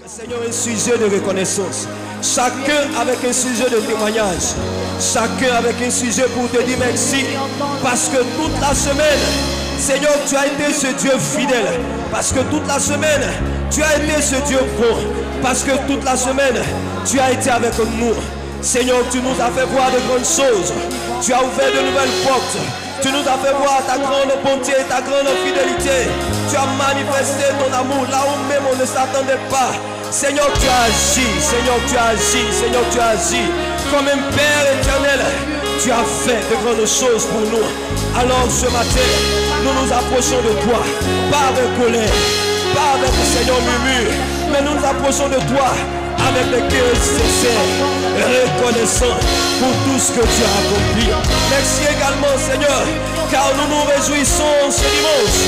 Seigneur, un sujet de reconnaissance. Chacun avec un sujet de témoignage. Chacun avec un sujet pour te dire merci. Parce que toute la semaine, Seigneur, tu as été ce Dieu fidèle. Parce que toute la semaine, tu as été ce Dieu bon. Parce que toute la semaine, tu as été avec nous. Seigneur, tu nous as fait voir de grandes choses. Tu as ouvert de nouvelles portes. Tu nous as fait voir ta grande bonté, ta grande fidélité. Tu as manifesté ton amour là où même on ne s'attendait pas. Seigneur, tu as agi. Seigneur, tu as agi. Seigneur, tu as agi. Comme un Père éternel, tu as fait de grandes choses pour nous. Alors ce matin, nous nous approchons de toi. Pas avec colère, pas avec le Seigneur murmure, mais nous nous approchons de toi avec le cœur sincère, reconnaissant pour tout ce que tu as accompli. Merci également, Seigneur, car nous nous réjouissons ce dimanche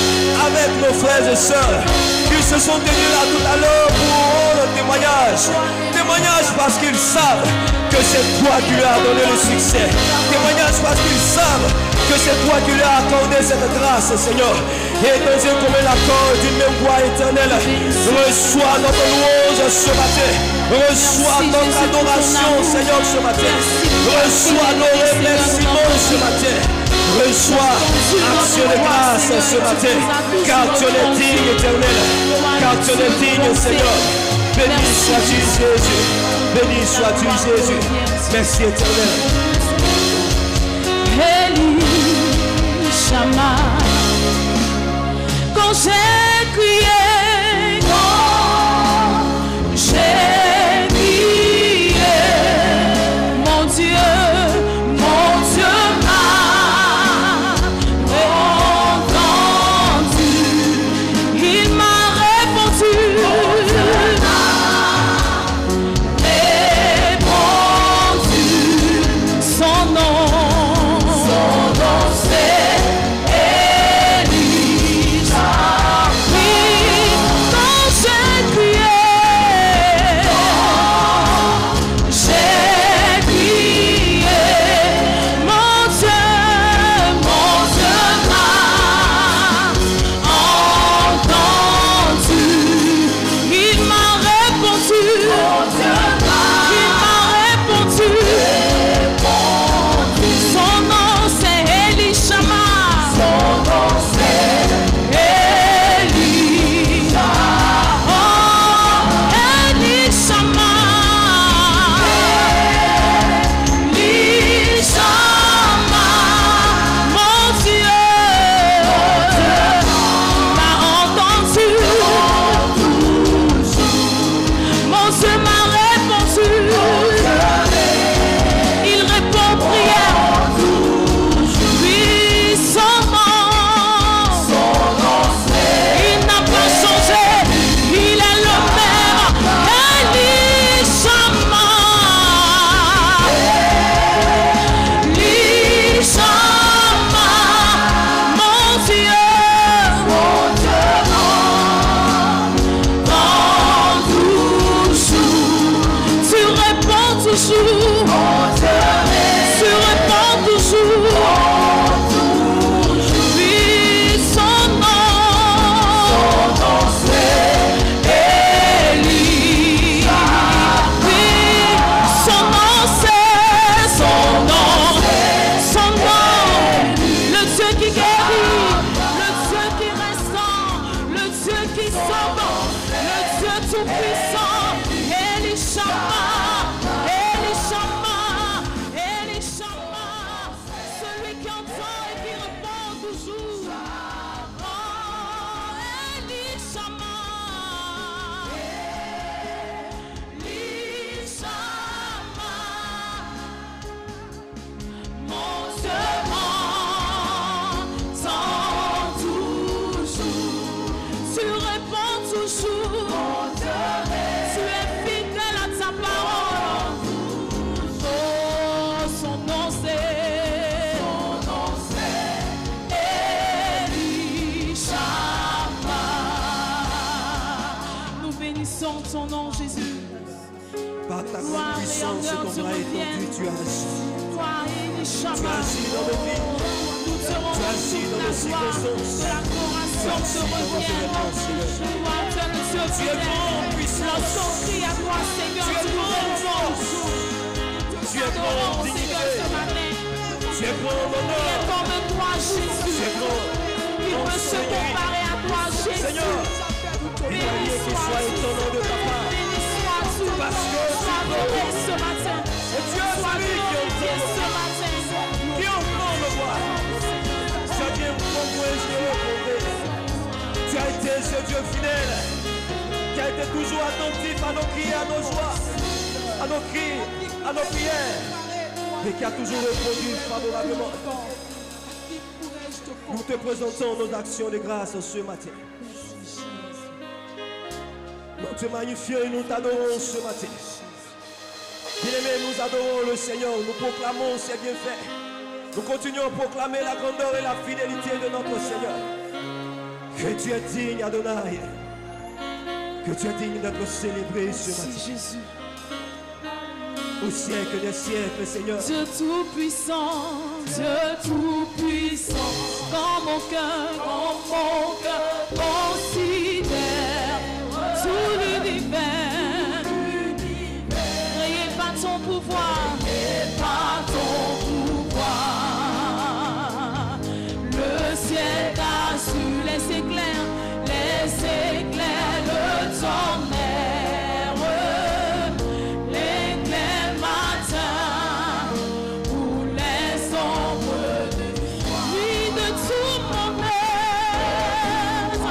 avec nos frères et sœurs qui se sont tenus là tout à l'heure pour rendre témoignage. Témoignage parce qu'ils savent que c'est toi qui leur as donné le succès. Témoignage parce qu'ils savent que c'est toi qui leur as accordé cette grâce, Seigneur. Et dans un commun accord d'une même voix éternelle, reçois notre louange ce matin. Reçois notre adoration, Seigneur, ce matin. Reçois nos remerciements ce matin. Reçois action de grâce ce matin. Car tu es digne, éternel. Car tu es digne, Seigneur. Béni sois-tu, Jésus. Béni sois-tu, Jésus. Merci, éternel. Élie Shama, quand j'ai crié, quand j'ai crié, mon Dieu m'a entendu, il m'a répondu. Ton nom, Jésus. Par ta grande puissance, ton bras étendu, tu as agi. Tu as agi dans nos vies. Tu as agi dans nos circonstances. Tu as agi dans nos événements, Seigneur. Tu es grand, puissant. grand mon nom. Rien comme toi, Jésus. C'est grand. Qui peut se comparer à toi, Jésus. Seigneur, il n'y a rien qui soit étonnant de ta part. Béni sois-tu. Parce que Sois glorifié ce matin. Et tu es Sois celui qui glorifié entend ce matin. qui entend me voir. Ça vient pour moi et je répondrai. Tu as été ce Dieu fidèle, qui a été toujours attentif à nos cris, à nos joies, à nos cris, à nos prières, et qui a toujours répondu favorablement. Nous te présentons nos actions de grâce ce matin. Nous te magnifions et nous t'adorons ce matin. Bien-aimés, nous adorons le Seigneur, nous proclamons ses bienfaits. Nous continuons à proclamer la grandeur et la fidélité de notre Seigneur. Que tu es digne, Adonai. Que tu es digne d'être célébré ce matin. Jésus. Au siècle des siècles, Seigneur. Dieu tout-puissant, quand mon cœur considère tout l'univers, créé par ton pouvoir, le ciel a su les éclairs de ton air, l'éclair matin ou les ombres de nuit de tout mon être.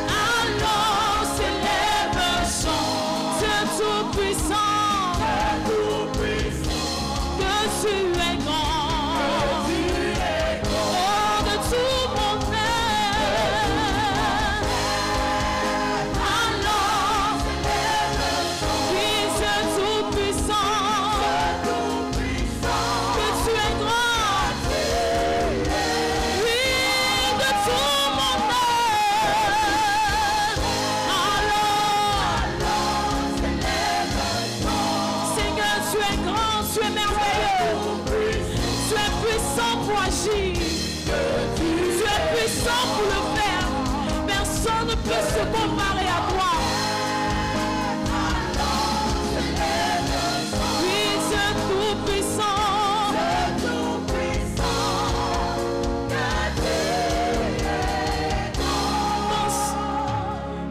Alors s'élève un chant, Dieu tout-puissant, que tu es grand. Oh, de tout mon être. Tu es puissant pour le faire. Personne ne peut se comparer à toi. Oui, Dieu tout-puissant.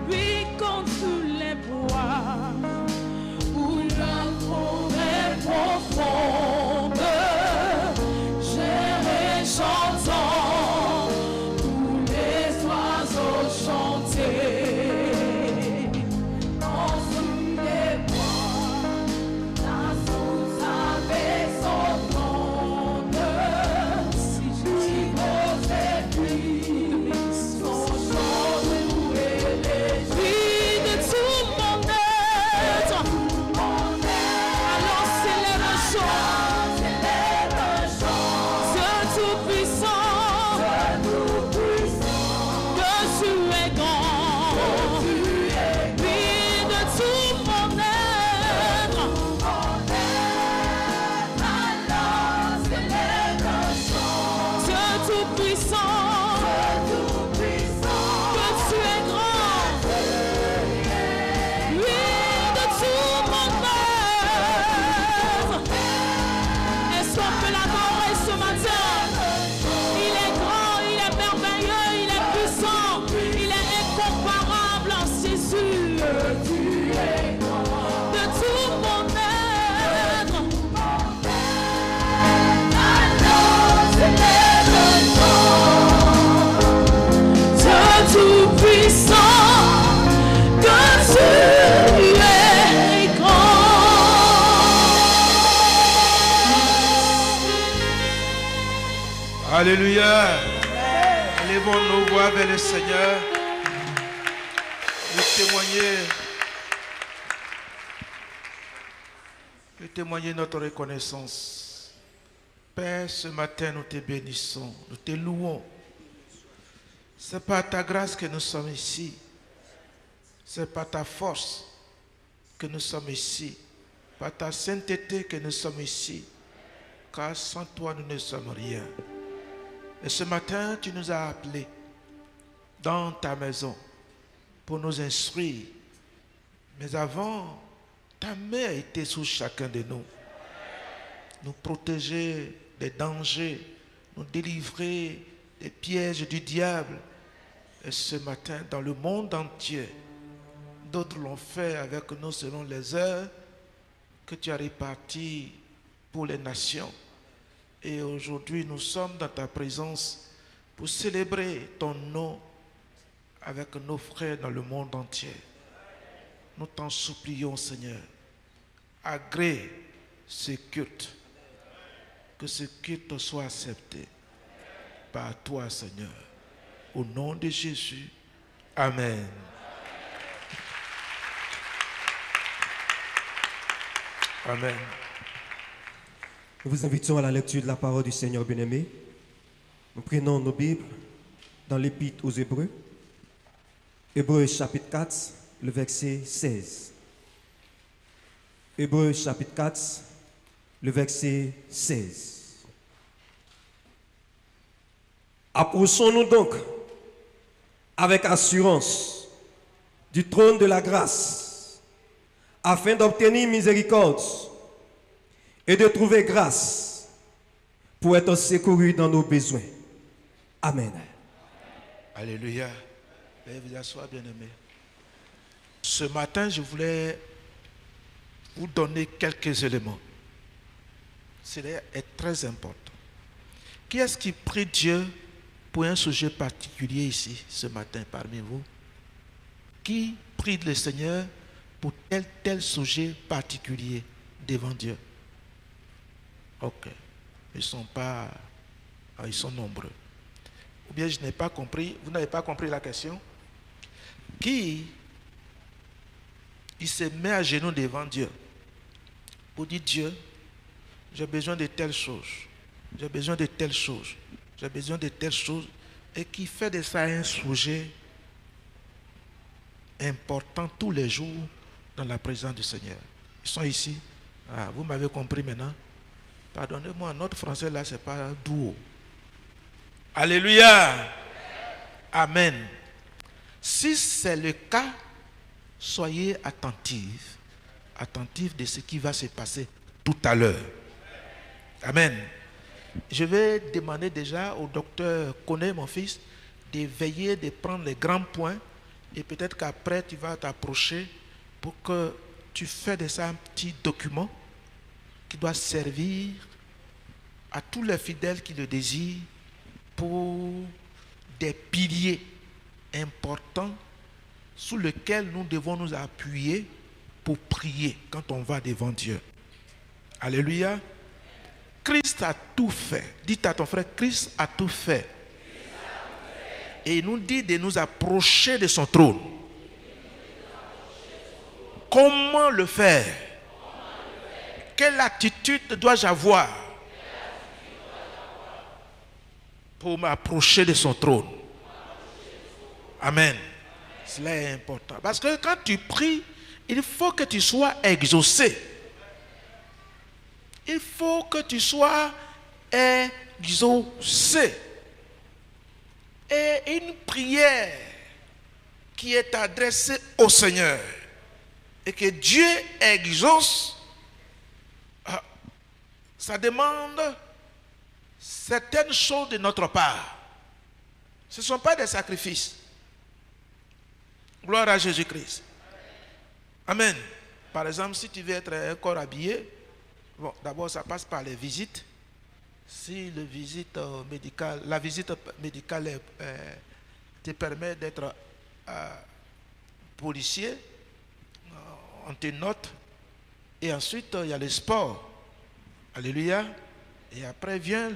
Oui, contre tous les bois où la forêt profonde. J'entends tous les oiseaux chanter. Dans une des bois, la source avec son monde. Si je n'osais plus, son chant nous élégie de tout mon être. Alors s'élève un chant. Tout-puissant, que tu es grand, oui, de tout mon être, alors s'élève un chant. Dieu tout-puissant, que tu es grand, oui, de tout mon être. Est-ce qu'on peut l'adorer ce matin? Tu es grand, de tout mon être. Alors s'élève un chant. Dieu tout-puissant, que tu es grand. Alléluia. Élevons nos voix vers le Seigneur. Témoigner notre reconnaissance. Père, ce matin, nous te bénissons, nous te louons. C'est par ta grâce que nous sommes ici. C'est par ta force que nous sommes ici. Par ta sainteté que nous sommes ici. Car sans toi, nous ne sommes rien. Et ce matin, tu nous as appelés dans ta maison pour nous instruire. Mais avant, ta main était sur chacun de nous. Nous protéger des dangers, nous délivrer des pièges du diable. Et ce matin, dans le monde entier, d'autres l'ont fait avec nous selon les heures que tu as réparties pour les nations. Et aujourd'hui, nous sommes dans ta présence pour célébrer ton nom avec nos frères dans le monde entier. Nous t'en supplions, Seigneur, agrée ce culte, que ce culte soit accepté par toi, Seigneur. Au nom de Jésus, amen. Amen. Nous vous invitons à la lecture de la parole du Seigneur bien-aimé. Nous prenons nos Bibles dans l'Épître aux Hébreux. Hébreux chapitre 4, le verset 16. Hébreux chapitre 4, le verset 16. Approchons-nous donc avec assurance du trône de la grâce, afin d'obtenir miséricorde et de trouver grâce pour être secouru dans nos besoins. Amen. Alléluia. Veuillez vous asseoir, bien-aimés. Ce matin, je voulais vous donner quelques éléments. Cela est très important. Qui est-ce qui prie Dieu pour un sujet particulier ici, ce matin, parmi vous? Qui prie le Seigneur pour tel sujet particulier devant Dieu? Ok. Ils sont nombreux. Ou bien je n'ai pas compris. Vous n'avez pas compris la question? Qui il se met à genoux devant Dieu pour dire: Dieu, j'ai besoin de telle chose, j'ai besoin de telle chose, j'ai besoin de telle chose, et qui fait de ça un sujet important tous les jours dans la présence du Seigneur. Ils sont ici. Ah, vous m'avez compris maintenant? Pardonnez-moi, notre français là, c'est pas doux. Alléluia. Amen. Si c'est le cas, soyez attentifs de ce qui va se passer tout à l'heure. Amen. Je vais demander déjà au docteur Koné, mon fils, de veiller, de prendre les grands points, et peut-être qu'après tu vas t'approcher pour que tu fasses de ça un petit document qui doit servir à tous les fidèles qui le désirent pour des piliers importants sur lesquels nous devons nous appuyer pour prier quand on va devant Dieu. Alléluia. Christ a tout fait. Dites à ton frère: Christ a tout fait. Et il nous dit de nous approcher de son trône. Comment le faire? Quelle attitude dois-je avoir pour m'approcher de son trône? Amen. Cela est important. Parce que quand tu pries, il faut que tu sois exaucé. Il faut que tu sois exaucé. Et une prière qui est adressée au Seigneur et que Dieu exauce, ça demande certaines choses de notre part. Ce ne sont pas des sacrifices. Gloire à Jésus-Christ. Amen. Par exemple, si tu veux être un corps habillé, bon, d'abord ça passe par les visites. Si la visite médicale te permet d'être policier, on te note. Et ensuite, il y a le sport. Alléluia. Et après vient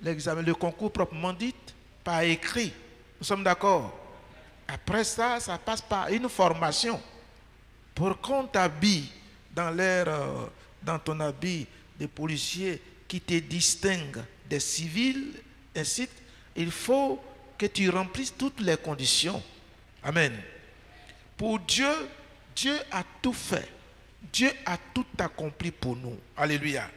l'examen, le concours proprement dit, par écrit. Nous sommes d'accord? Après ça, ça passe par une formation. Pour qu'on t'habille dans ton habit de policier qui te distingue des civils, ainsi, il faut que tu remplisses toutes les conditions. Amen. Pour Dieu, Dieu a tout fait. Dieu a tout accompli pour nous. Alléluia.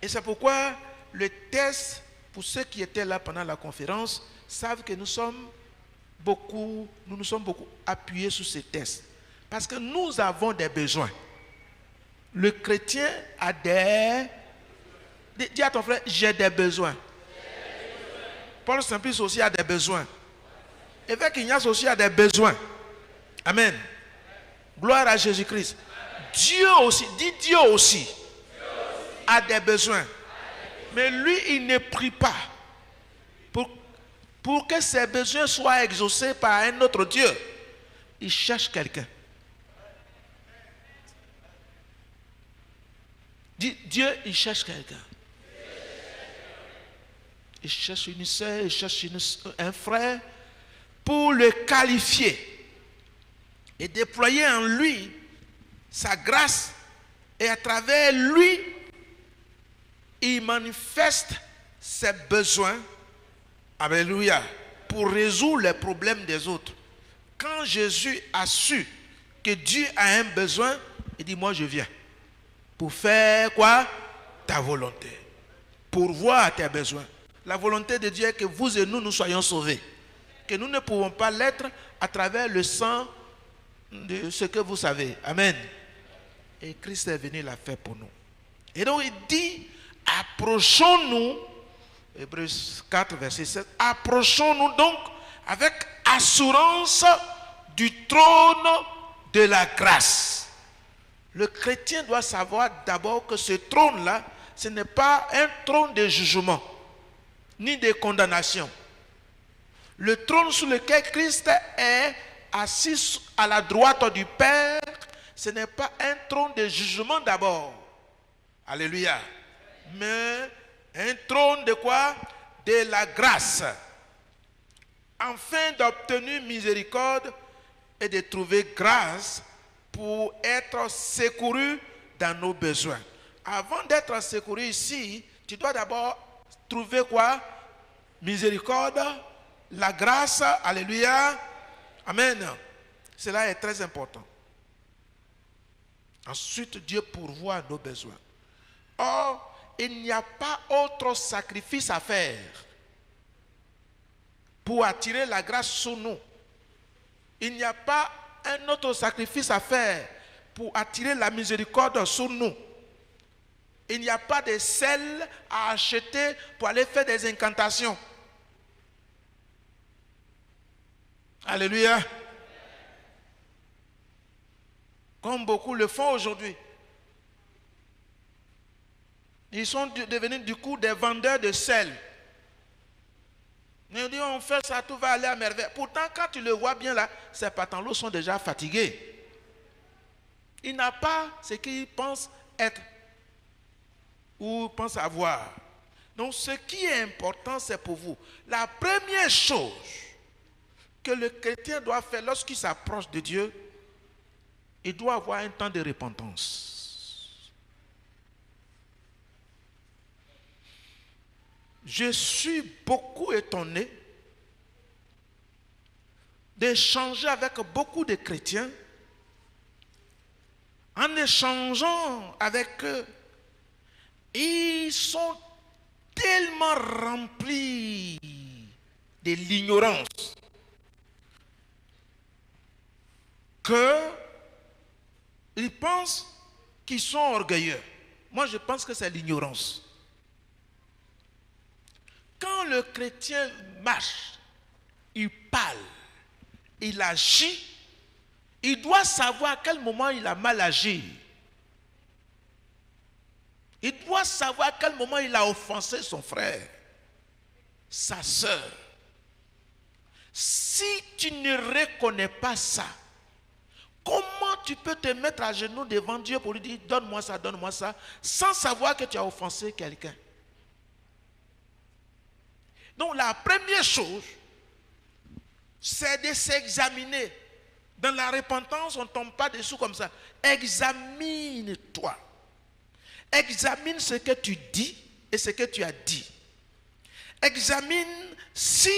Et c'est pourquoi le test, pour ceux qui étaient là pendant la conférence, savent que nous nous sommes beaucoup appuyés sur ces tests. Parce que nous avons des besoins. Le chrétien a des Dis à ton frère, j'ai des besoins. Paul Simplice aussi a des besoins. Évêque Ignace aussi a des besoins. Amen. Gloire à Jésus-Christ. Dieu aussi, dit Dieu aussi, a des besoins. Mais lui, il ne prie pas pour que ses besoins soient exaucés par un autre Dieu. Il cherche quelqu'un. Dieu, il cherche quelqu'un. Il cherche une soeur, il cherche un frère pour le qualifier et déployer en lui sa grâce, et à travers lui, il manifeste ses besoins, alléluia, pour résoudre les problèmes des autres. Quand Jésus a su que Dieu a un besoin, il dit, moi je viens pour faire quoi? Ta volonté, pour voir tes besoins. La volonté de Dieu est que vous et nous soyons sauvés, que nous ne pouvons pas l'être à travers le sang de ce que vous savez. Amen. Et Christ est venu la faire pour nous. Et donc il dit, approchons-nous, Hébreux 4, verset 7, approchons-nous donc avec assurance du trône de la grâce. Le chrétien doit savoir d'abord que ce trône-là, ce n'est pas un trône de jugement, ni de condamnation. Le trône sur lequel Christ est assis à la droite du Père, ce n'est pas un trône de jugement d'abord. Alléluia. Mais un trône de quoi? De la grâce. Afin d'obtenir miséricorde et de trouver grâce pour être secouru dans nos besoins. Avant d'être secouru ici, tu dois d'abord trouver quoi? Miséricorde, la grâce, alléluia, amen. Cela est très important. Ensuite, Dieu pourvoit nos besoins. Or, il n'y a pas autre sacrifice à faire pour attirer la grâce sur nous. Il n'y a pas un autre sacrifice à faire pour attirer la miséricorde sur nous. Il n'y a pas de sel à acheter pour aller faire des incantations. Alléluia. Comme beaucoup le font aujourd'hui. Ils sont devenus du coup des vendeurs de sel. Ils disent, on fait ça, tout va aller à merveille. Pourtant, quand tu le vois bien là, ses pantalons sont déjà fatigués. Il n'a pas ce qu'il pense être ou pense avoir. Donc, ce qui est important, c'est pour vous. La première chose que le chrétien doit faire lorsqu'il s'approche de Dieu, il doit avoir un temps de repentance. Je suis beaucoup étonné d'échanger avec beaucoup de chrétiens. En échangeant avec eux, ils sont tellement remplis de l'ignorance qu'ils pensent qu'ils sont orgueilleux. Moi, je pense que c'est l'ignorance. Quand le chrétien marche, il parle, il agit, il doit savoir à quel moment il a mal agi. Il doit savoir à quel moment il a offensé son frère, sa soeur. Si tu ne reconnais pas ça, comment tu peux te mettre à genoux devant Dieu pour lui dire donne-moi ça, sans savoir que tu as offensé quelqu'un? Donc la première chose, c'est de s'examiner. Dans la repentance, on ne tombe pas dessous comme ça. Examine-toi. Examine ce que tu dis et ce que tu as dit. Examine si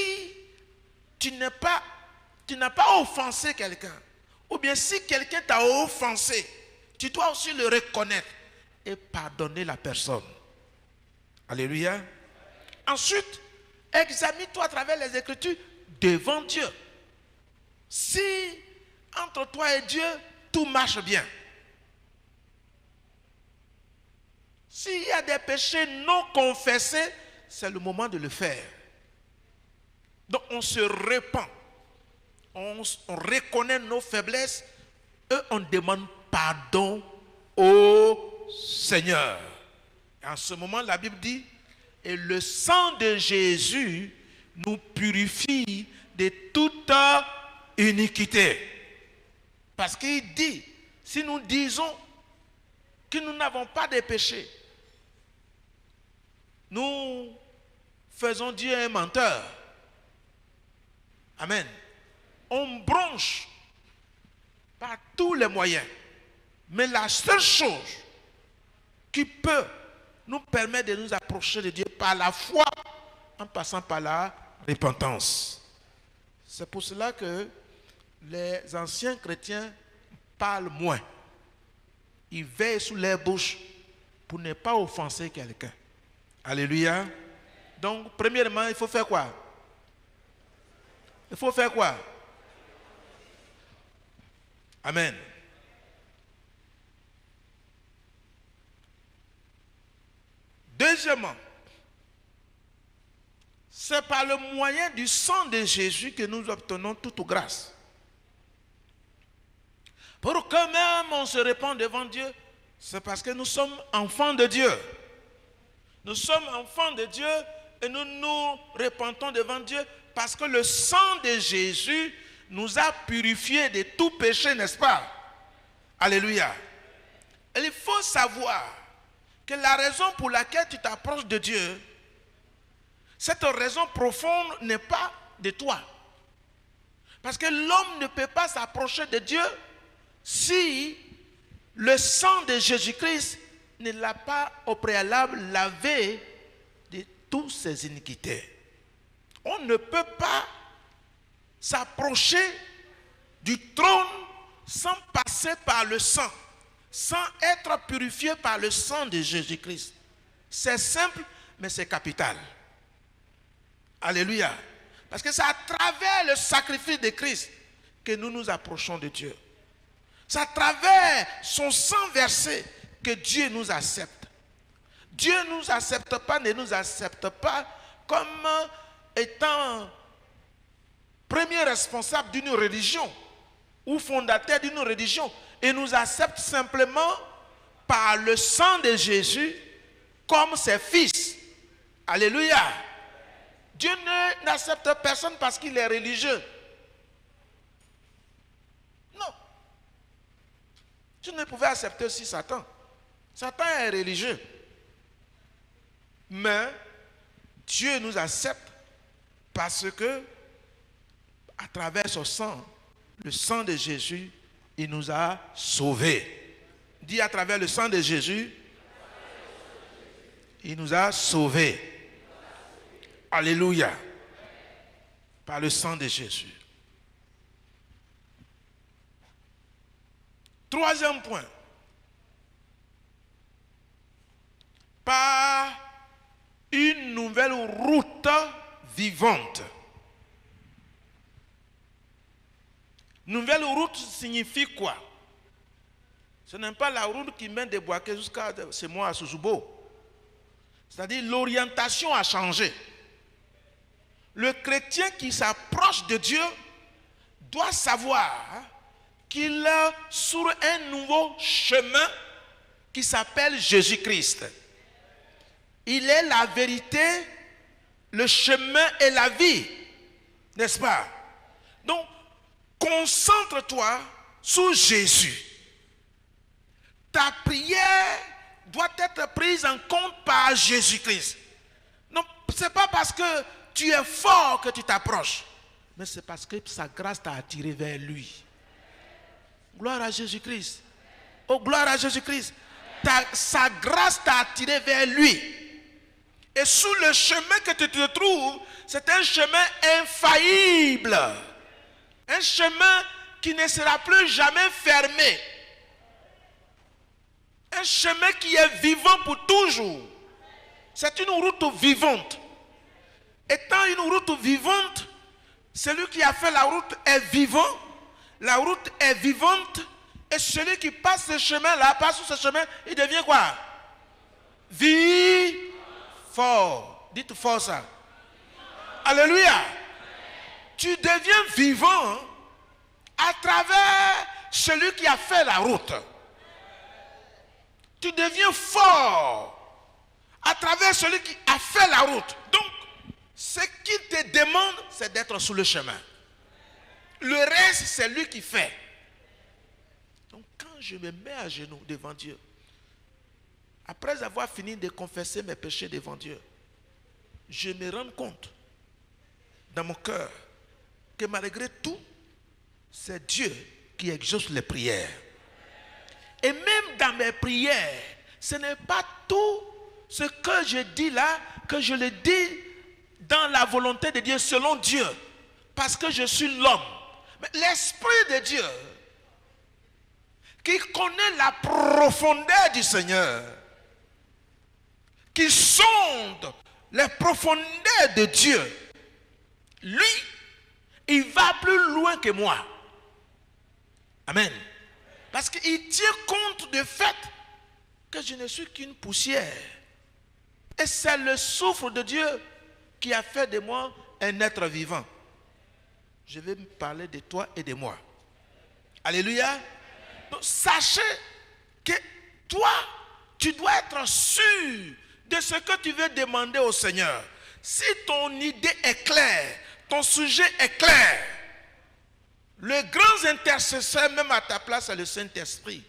tu n'as pas offensé quelqu'un. Ou bien si quelqu'un t'a offensé, tu dois aussi le reconnaître et pardonner la personne. Alléluia. Ensuite, examine-toi à travers les Écritures devant Dieu. Si entre toi et Dieu, tout marche bien. S'il y a des péchés non confessés, c'est le moment de le faire. Donc on se répand. On reconnaît nos faiblesses et on demande pardon au Seigneur. Et en ce moment, la Bible dit, et le sang de Jésus nous purifie de toute iniquité. Parce qu'il dit, si nous disons que nous n'avons pas de péché, nous faisons Dieu un menteur. Amen. On bronche par tous les moyens. Mais la seule chose qui peut nous permettre de nous approcher de Dieu par la foi, en passant par la repentance. C'est pour cela que les anciens chrétiens parlent moins. Ils veillent sous leur bouche pour ne pas offenser quelqu'un. Alléluia. Donc, premièrement, il faut faire quoi? Il faut faire quoi? Amen. Deuxièmement, c'est par le moyen du sang de Jésus que nous obtenons toute grâce. Pour que même on se répande devant Dieu, c'est parce que nous sommes enfants de Dieu. Nous sommes enfants de Dieu et nous nous repentons devant Dieu parce que le sang de Jésus nous a purifiés de tout péché, n'est-ce pas? Alléluia. Et il faut savoir que la raison pour laquelle tu t'approches de Dieu, cette raison profonde n'est pas de toi. Parce que l'homme ne peut pas s'approcher de Dieu si le sang de Jésus-Christ ne l'a pas au préalable lavé de toutes ses iniquités. On ne peut pas s'approcher du trône sans passer par le sang, sans être purifié par le sang de Jésus-Christ. C'est simple, mais c'est capital. Alléluia. Parce que c'est à travers le sacrifice de Christ que nous nous approchons de Dieu. C'est à travers son sang versé que Dieu nous accepte. Dieu ne nous accepte pas comme étant premier responsable d'une religion ou fondateur d'une religion. Il nous accepte simplement par le sang de Jésus comme ses fils. Alléluia. Dieu n'accepte personne parce qu'il est religieux. Non. Tu ne pouvais accepter aussi Satan. Satan est religieux. Mais Dieu nous accepte parce que, à travers son sang, le sang de Jésus, il nous a sauvés. Dis à travers le sang de Jésus, il nous a sauvés. Alléluia. Par le sang de Jésus. Troisième point. Par une nouvelle route vivante. Nouvelle route signifie quoi? Ce n'est pas la route qui mène de Boaké jusqu'à chez moi à Suzubo. C'est-à-dire l'orientation a changé. Le chrétien qui s'approche de Dieu doit savoir qu'il est sur un nouveau chemin qui s'appelle Jésus-Christ. Il est la vérité, le chemin et la vie. N'est-ce pas? Donc, concentre-toi sur Jésus. Ta prière doit être prise en compte par Jésus-Christ. Non, ce n'est pas parce que tu es fort que tu t'approches, mais c'est parce que sa grâce t'a attiré vers lui. Gloire à Jésus-Christ. Oh, gloire à Jésus-Christ. Sa grâce t'a attiré vers lui. Et sous le chemin que tu te trouves, c'est un chemin infaillible. Un chemin qui ne sera plus jamais fermé. Un chemin qui est vivant pour toujours. C'est une route vivante. Étant une route vivante, celui qui a fait la route est vivant. La route est vivante. Et celui qui passe ce chemin-là, passe sur ce chemin, il devient quoi? Vie fort. Dites fort ça. Alléluia. Tu deviens vivant à travers celui qui a fait la route. Tu deviens fort à travers celui qui a fait la route. Donc, ce qu'il te demande, c'est d'être sur le chemin. Le reste, c'est lui qui fait. Donc, quand je me mets à genoux devant Dieu, après avoir fini de confesser mes péchés devant Dieu, je me rends compte dans mon cœur que malgré tout, c'est Dieu qui exauce les prières. Et même dans mes prières, ce n'est pas tout ce que je dis là, que je le dis dans la volonté de Dieu, selon Dieu, parce que je suis l'homme. Mais l'Esprit de Dieu, qui connaît la profondeur du Seigneur, qui sonde les profondeurs de Dieu, lui, il va plus loin que moi. Amen. Parce qu'il tient compte du fait que je ne suis qu'une poussière. Et c'est le souffle de Dieu qui a fait de moi un être vivant. Je vais me parler de toi et de moi. Alléluia. Donc, sachez que toi, tu dois être sûr de ce que tu veux demander au Seigneur. Si ton idée est claire, ton sujet est clair, le grand intercesseur, même à ta place, c'est le Saint-Esprit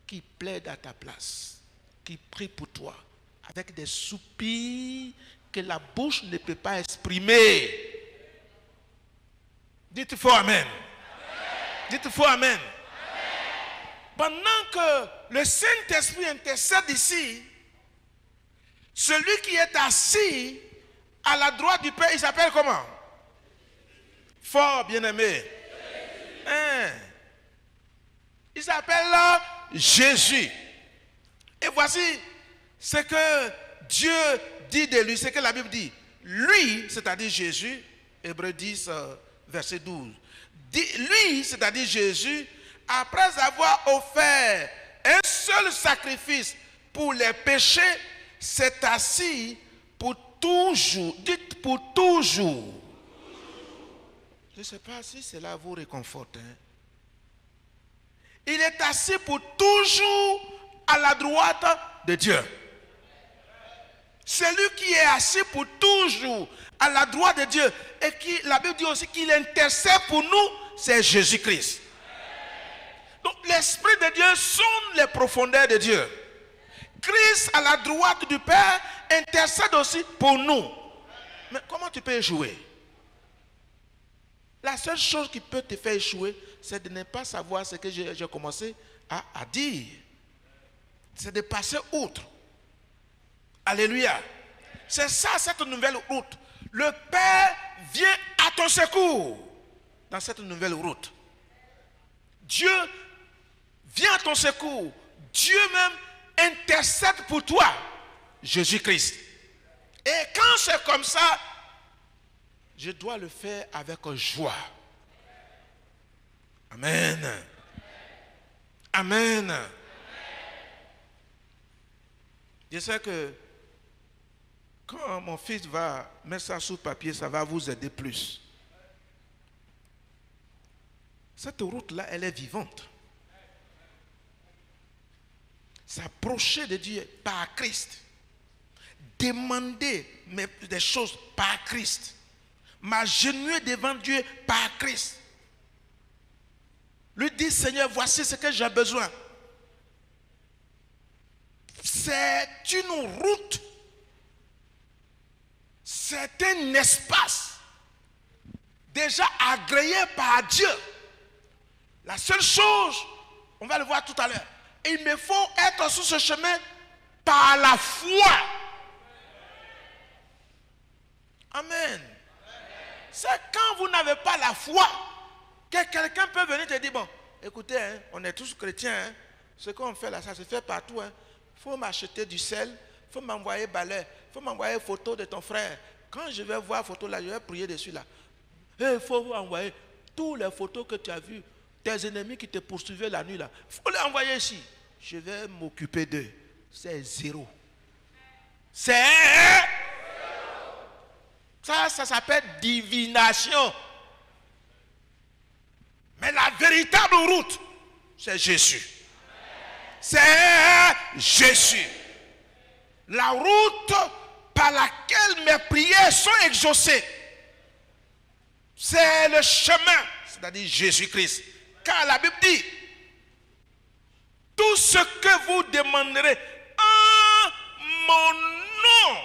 qui plaide à ta place, qui prie pour toi, avec des soupirs que la bouche ne peut pas exprimer. Dites fort Amen. Dites fort Amen. Pendant que le Saint-Esprit intercède ici, celui qui est assis à la droite du Père, il s'appelle comment? Fort, bien-aimé. Il s'appelle Jésus. Et voici ce que Dieu dit de lui, ce que la Bible dit. Lui, c'est-à-dire Jésus, Hébreux 10, verset 12. Lui, c'est-à-dire Jésus, après avoir offert un seul sacrifice pour les péchés, s'est assis pour toujours. Dites pour toujours. Je ne sais pas si cela vous réconforte. Il est assis pour toujours à la droite de Dieu. Celui qui est assis pour toujours à la droite de Dieu et qui, la Bible dit aussi qu'il intercède pour nous, c'est Jésus-Christ. Donc l'Esprit de Dieu sonde les profondeurs de Dieu. Christ à la droite du Père intercède aussi pour nous. Mais comment tu peux échouer? La seule chose qui peut te faire échouer, c'est de ne pas savoir ce que j'ai commencé à dire. C'est de passer outre. Alléluia. C'est ça, cette nouvelle route. Le Père vient à ton secours dans cette nouvelle route. Dieu vient à ton secours. Dieu même intercède pour toi, Jésus-Christ. Et quand c'est comme ça, je dois le faire avec joie. Amen. Amen. Je sais que quand mon fils va mettre ça sur papier, ça va vous aider plus. Cette route-là, elle est vivante. S'approcher de Dieu par Christ. Demander des choses par Christ. M'agenouiller devant Dieu par Christ. Lui dire, Seigneur, voici ce que j'ai besoin. C'est une route. C'est un espace déjà agréé par Dieu. La seule chose, on va le voir tout à l'heure, il me faut être sur ce chemin par la foi. Amen. C'est quand vous n'avez pas la foi que quelqu'un peut venir te dire, bon, écoutez, hein, on est tous chrétiens, hein, ce qu'on fait là, ça se fait partout. Hein. Faut m'acheter du sel, il faut m'envoyer balai, il faut m'envoyer photo de ton frère. Quand je vais voir photo là, je vais prier dessus là. Il faut envoyer toutes les photos que tu as vues, tes ennemis qui te poursuivaient la nuit là. Il faut les envoyer ici. Je vais m'occuper d'eux. c'est zéro. C'est... Ça s'appelle divination. Mais la véritable route, c'est Jésus. C'est Jésus. La route par laquelle mes prières sont exaucées, c'est le chemin, c'est-à-dire Jésus-Christ. Car la Bible dit, tout ce que vous demanderez en mon nom,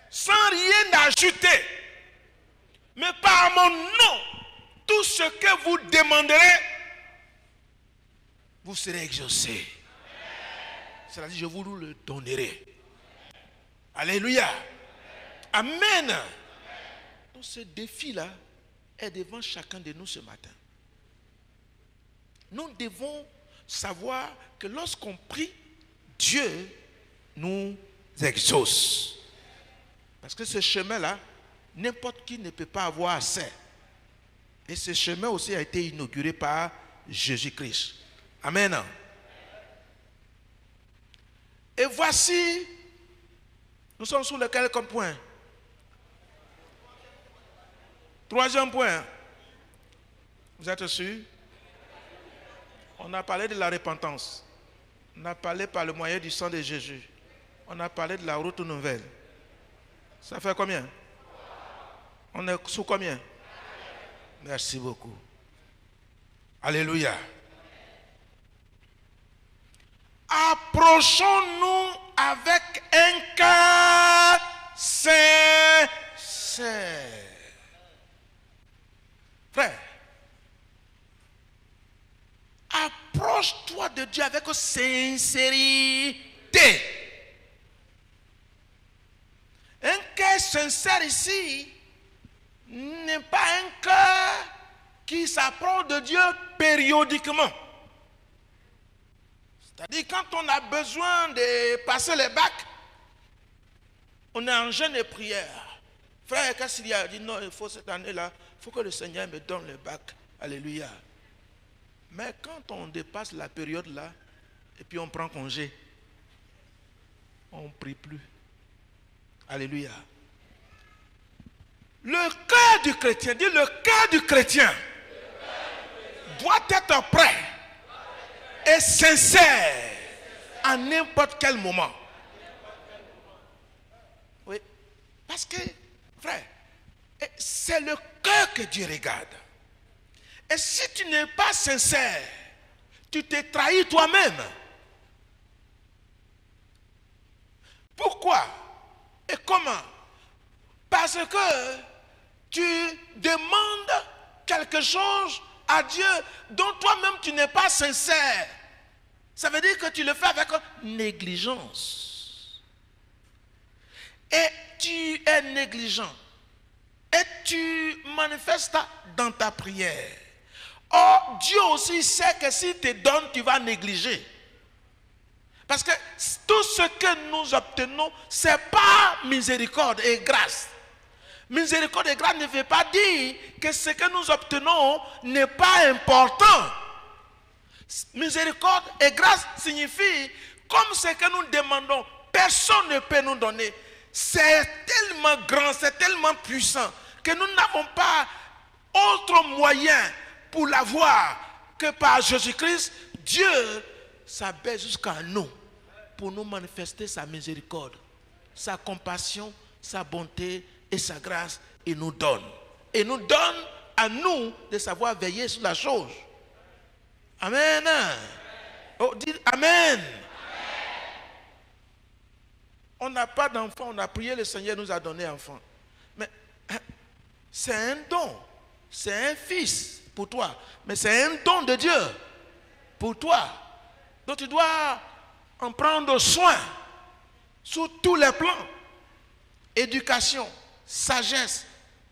sans rien ajouter, mais par mon nom, tout ce que vous demanderez, vous serez exaucé. C'est-à-dire, je vous le donnerai. Alléluia. Amen. Donc ce défi-là est devant chacun de nous ce matin. Nous devons savoir que lorsqu'on prie, Dieu nous exauce. Parce que ce chemin-là, n'importe qui ne peut pas avoir accès. Et ce chemin aussi a été inauguré par Jésus-Christ. Amen. Et voici, nous sommes sur lequel comme point? Troisième point. Vous êtes sûr? On a parlé de la repentance. On a parlé par le moyen du sang de Jésus. On a parlé de la route nouvelle. Ça fait combien? On est sous combien? Merci beaucoup. Alléluia. Approchons-nous avec un cœur sincère. Frère, approche-toi de Dieu avec sincérité. Un cœur sincère ici n'est pas un cœur qui s'approche de Dieu périodiquement. C'est-à-dire quand on a besoin de passer les bacs, on est en jeûne et prière. Frère, qu'est-ce qu'il y a? Il dit non, il faut cette année-là, il faut que le Seigneur me donne le bac. Alléluia. Mais quand on dépasse la période là, et puis on prend congé, on ne prie plus. Alléluia. Le cœur du chrétien, dit le cœur du chrétien doit être prêt et sincère à n'importe quel moment. Oui. Parce que, frère, c'est le cœur que Dieu regarde. Et si tu n'es pas sincère, tu te trahis toi-même. Pourquoi et comment? Parce que tu demandes quelque chose à Dieu dont toi-même tu n'es pas sincère. Ça veut dire que tu le fais avec négligence. Et tu es négligent. Et tu manifestes dans ta prière. Or, Dieu aussi sait que s'il te donne, tu vas négliger. Parce que tout ce que nous obtenons, ce n'est pas miséricorde et grâce. Miséricorde et grâce ne veut pas dire que ce que nous obtenons n'est pas important. Miséricorde et grâce signifie, comme ce que nous demandons, personne ne peut nous donner. C'est tellement grand, c'est tellement puissant que nous n'avons pas autre moyen pour l'avoir que par Jésus-Christ. Dieu s'abaisse jusqu'à nous pour nous manifester sa miséricorde, sa compassion, sa bonté et sa grâce. Il nous donne. Et nous donne à nous de savoir veiller sur la chose. Amen. Oh, dites Amen. On n'a pas d'enfant, on a prié, le Seigneur nous a donné un enfant. Mais c'est un don. C'est un fils pour toi. Mais c'est un don de Dieu pour toi. Donc tu dois en prendre soin sur tous les plans. Éducation, sagesse,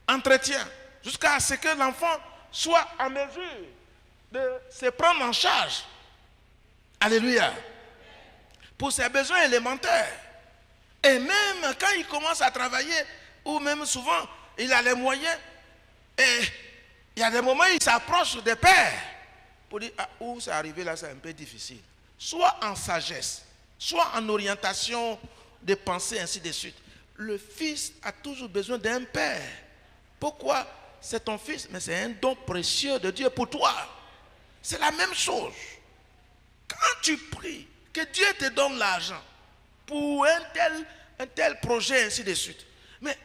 entretien, jusqu'à ce que l'enfant soit en mesure de se prendre en charge. Alléluia. Pour ses besoins élémentaires. Et même quand il commence à travailler, ou même souvent, il a les moyens, et il y a des moments où il s'approche des pères pour dire, ah, où c'est arrivé là, c'est un peu difficile. Soit en sagesse, soit en orientation de pensée, ainsi de suite. Le fils a toujours besoin d'un père. Pourquoi? C'est ton fils, mais c'est un don précieux de Dieu pour toi. C'est la même chose. Quand tu pries, que Dieu te donne l'argent pour un tel projet, ainsi de suite. Mais,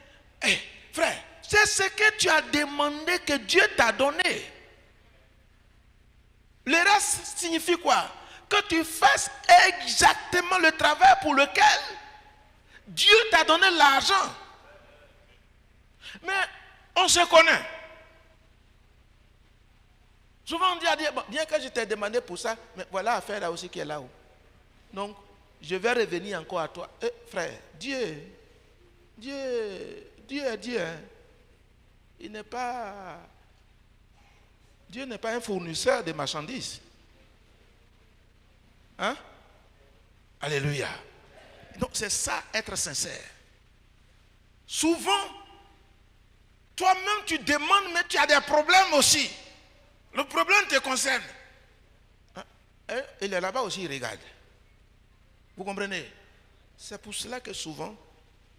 frère, c'est ce que tu as demandé que Dieu t'a donné. Le reste signifie quoi? Que tu fasses exactement le travail pour lequel Dieu t'a donné l'argent. Mais on se connaît. Souvent on dit, bon, bien que je t'ai demandé pour ça, mais voilà l'affaire là aussi qui est là-haut. Donc, je vais revenir encore à toi. Frère, Dieu est Dieu. Hein. Dieu n'est pas un fournisseur de marchandises. Hein? Alléluia. Donc c'est ça, être sincère. Souvent, toi-même tu demandes, mais tu as des problèmes aussi. Le problème te concerne. Il est là-bas aussi, il regarde. Vous comprenez? C'est pour cela que souvent,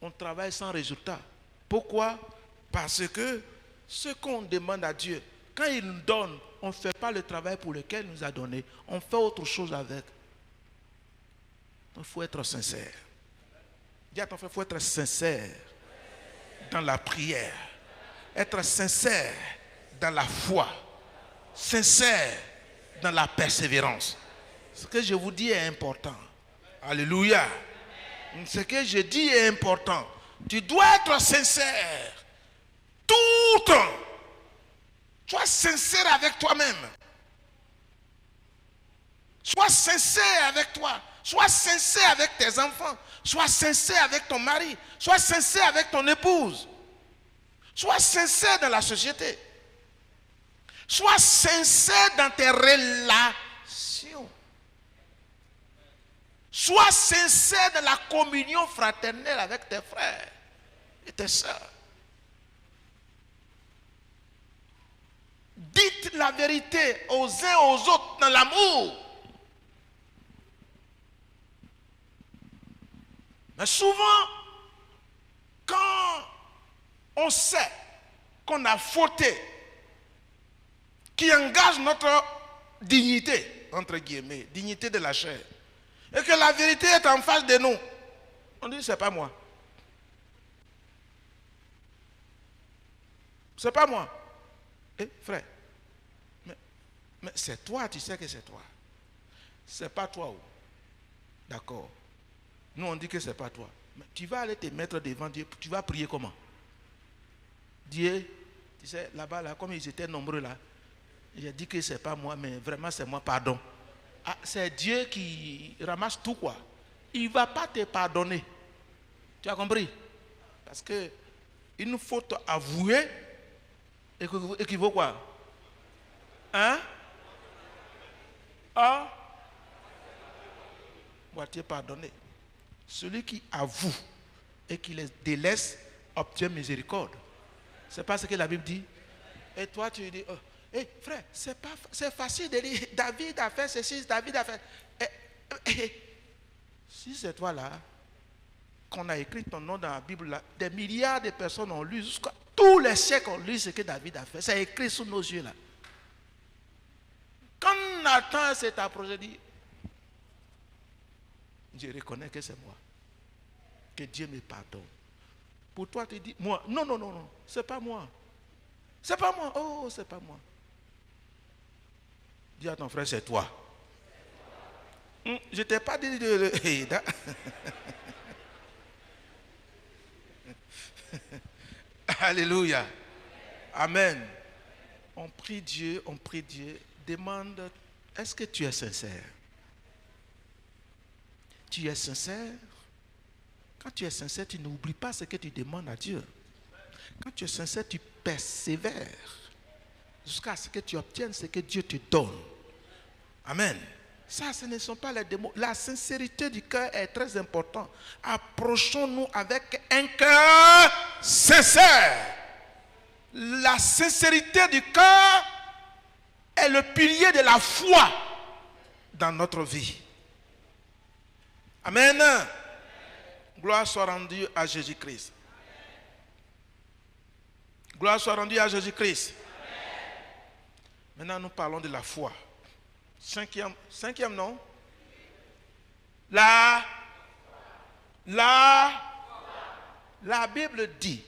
on travaille sans résultat. Pourquoi? Parce que ce qu'on demande à Dieu, quand il nous donne, on ne fait pas le travail pour lequel il nous a donné. On fait autre chose avec. Il faut être sincère. Dis à ton frère, il faut être sincère dans la prière. Être sincère dans la foi. Sincère dans la persévérance. Ce que je vous dis est important. Alléluia. Ce que je dis est important. Tu dois être sincère. Tout le temps. Sois sincère avec toi-même. Sois sincère avec toi. Sois sincère avec tes enfants. Sois sincère avec ton mari. Sois sincère avec ton épouse. Sois sincère dans la société. Sois sincère dans tes relations. Sois sincère dans la communion fraternelle avec tes frères et tes sœurs. Dites la vérité aux uns aux autres dans l'amour. Mais souvent, quand on sait qu'on a fauté, qui engage notre dignité, entre guillemets, dignité de la chair, et que la vérité est en face de nous, on dit c'est pas moi. C'est pas moi. Frère, mais c'est toi, tu sais que c'est toi. C'est pas toi. D'accord. Nous on dit que c'est pas toi. Mais tu vas aller te mettre devant Dieu, tu vas prier comment? Dieu, tu sais, là-bas, là, comme ils étaient nombreux là, j'ai dit que c'est pas moi, mais vraiment c'est moi, pardon. Ah, c'est Dieu qui ramasse tout quoi. Il ne va pas te pardonner. Tu as compris? Parce que il nous faut avouer et qu'il vaut quoi? Hein? Ah? Moitié pardonné. Celui qui avoue et qui les délaisse obtient miséricorde. C'est pas ce que la Bible dit. Et toi tu dis, frère, c'est facile de dire, David a fait ceci, David a fait. Si c'est toi là, qu'on a écrit ton nom dans la Bible là, des milliards de personnes ont lu, jusqu'à tous les siècles ont lu ce que David a fait. C'est écrit sous nos yeux là. Quand Nathan s'est approché, dit, je reconnais que c'est moi. Que Dieu me pardonne. Pour toi, tu dis, moi, non, c'est pas moi. C'est pas moi. Oh, c'est pas moi. Dis à ton frère, c'est toi. Je ne t'ai pas dit de... Alléluia. Amen. On prie Dieu. Demande, est-ce que tu es sincère? Tu es sincère? Quand tu es sincère, tu n'oublies pas ce que tu demandes à Dieu. Quand tu es sincère, tu persévères jusqu'à ce que tu obtiennes ce que Dieu te donne. Amen. Ça, ce ne sont pas les démons. La sincérité du cœur est très importante. Approchons-nous avec un cœur sincère. La sincérité du cœur est le pilier de la foi dans notre vie. Amen. Gloire soit rendue à Jésus-Christ. Gloire soit rendue à Jésus-Christ. Maintenant, nous parlons de la foi. Cinquième non? La Bible dit,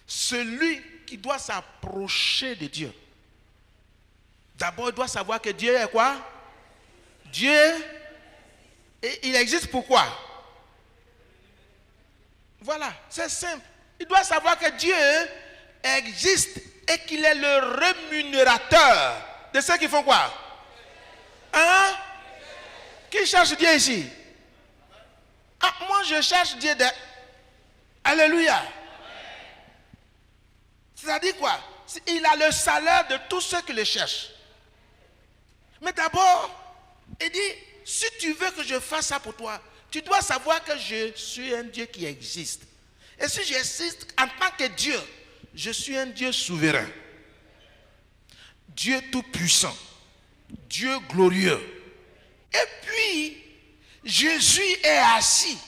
celui qui doit s'approcher de Dieu, d'abord il doit savoir que Dieu est quoi? Dieu, et il existe pourquoi? Voilà, c'est simple. Il doit savoir que Dieu existe et qu'il est le rémunérateur de ceux qui font quoi? Hein? Qui cherche Dieu ici? Ah, moi je cherche Dieu. Alléluia. C'est-à-dire quoi? Il a le salaire de tous ceux qui le cherchent. Mais d'abord, il dit, si tu veux que je fasse ça pour toi, tu dois savoir que je suis un Dieu qui existe. Et si j'existe en tant que Dieu, je suis un Dieu souverain. Dieu tout-puissant. Dieu glorieux. Et puis, Jésus est assis.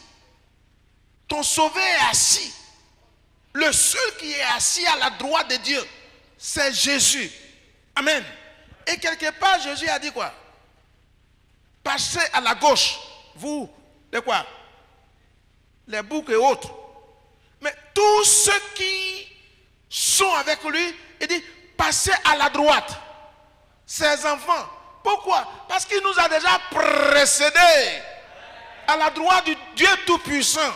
Ton sauveur est assis. Le seul qui est assis à la droite de Dieu, c'est Jésus. Amen. Et quelque part, Jésus a dit quoi? Passez à la gauche, vous, les quoi? Les boucs et autres. Mais tous ceux qui sont avec lui, il dit, passez à la droite. Ses enfants. Pourquoi? Parce qu'il nous a déjà précédés à la droite du Dieu Tout-Puissant.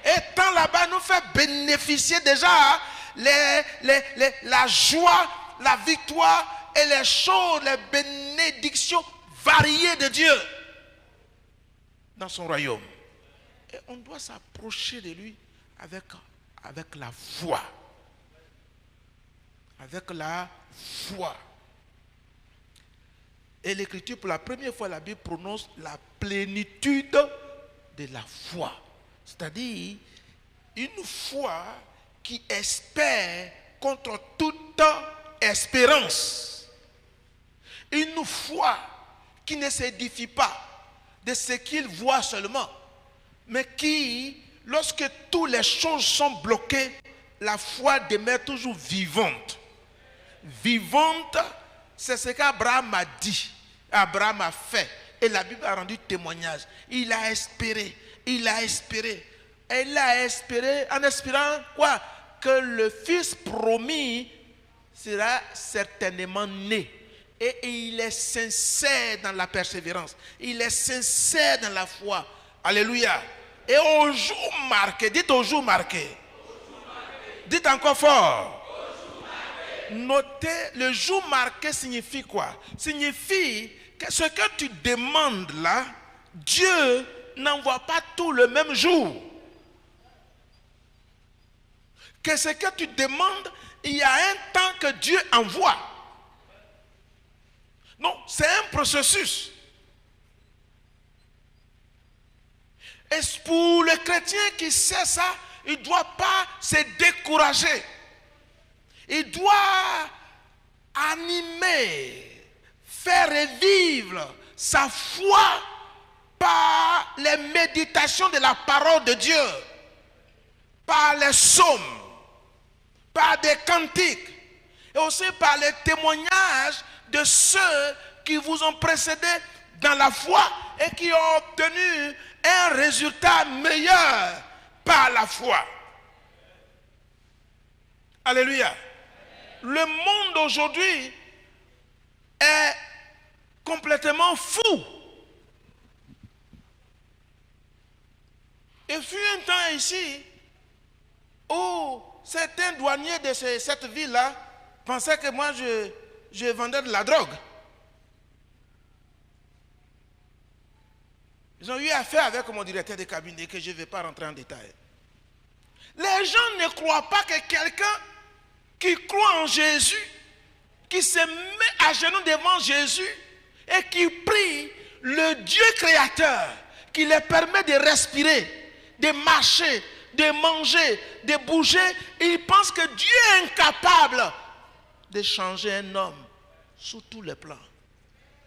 Et tant là-bas, nous fait bénéficier déjà la joie, la victoire et les choses, les bénédictions variées de Dieu dans son royaume. Et on doit s'approcher de lui avec la foi. Avec la foi. Et l'Écriture, pour la première fois, la Bible prononce la plénitude de la foi. C'est-à-dire une foi qui espère contre toute espérance. Une foi qui ne s'édifie pas de ce qu'il voit seulement, mais qui, lorsque toutes les choses sont bloquées, la foi demeure toujours vivante. Vivante, c'est ce qu'Abraham a dit, Abraham a fait, et la Bible a rendu témoignage. Il a espéré, il a espéré, et il a espéré, en espérant quoi? Que le fils promis sera certainement né. Et il est sincère dans la persévérance. Il est sincère dans la foi. Alléluia. Et au jour marqué, dites au jour marqué. Dites encore fort. Notez, le jour marqué signifie quoi? Signifie que ce que tu demandes là, Dieu n'envoie pas tout le même jour. Que ce que tu demandes, il y a un temps que Dieu envoie. Non, c'est un processus. Et pour le chrétien qui sait ça, il ne doit pas se décourager. Il doit animer, faire revivre sa foi par les méditations de la parole de Dieu, par les psaumes, par des cantiques, et aussi par les témoignages de ceux qui vous ont précédé dans la foi et qui ont obtenu un résultat meilleur par la foi. Alléluia. Le monde aujourd'hui est complètement fou. Il fut un temps ici où certains douaniers de cette ville-là pensaient que moi je vendais de la drogue. Ils ont eu affaire avec mon directeur de cabinet, que je ne vais pas rentrer en détail. Les gens ne croient pas que quelqu'un qui croit en Jésus, qui se met à genoux devant Jésus et qui prie le Dieu créateur, qui leur permet de respirer, de marcher, de manger, de bouger, ils pensent que Dieu est incapable de changer un homme sous tous les plans.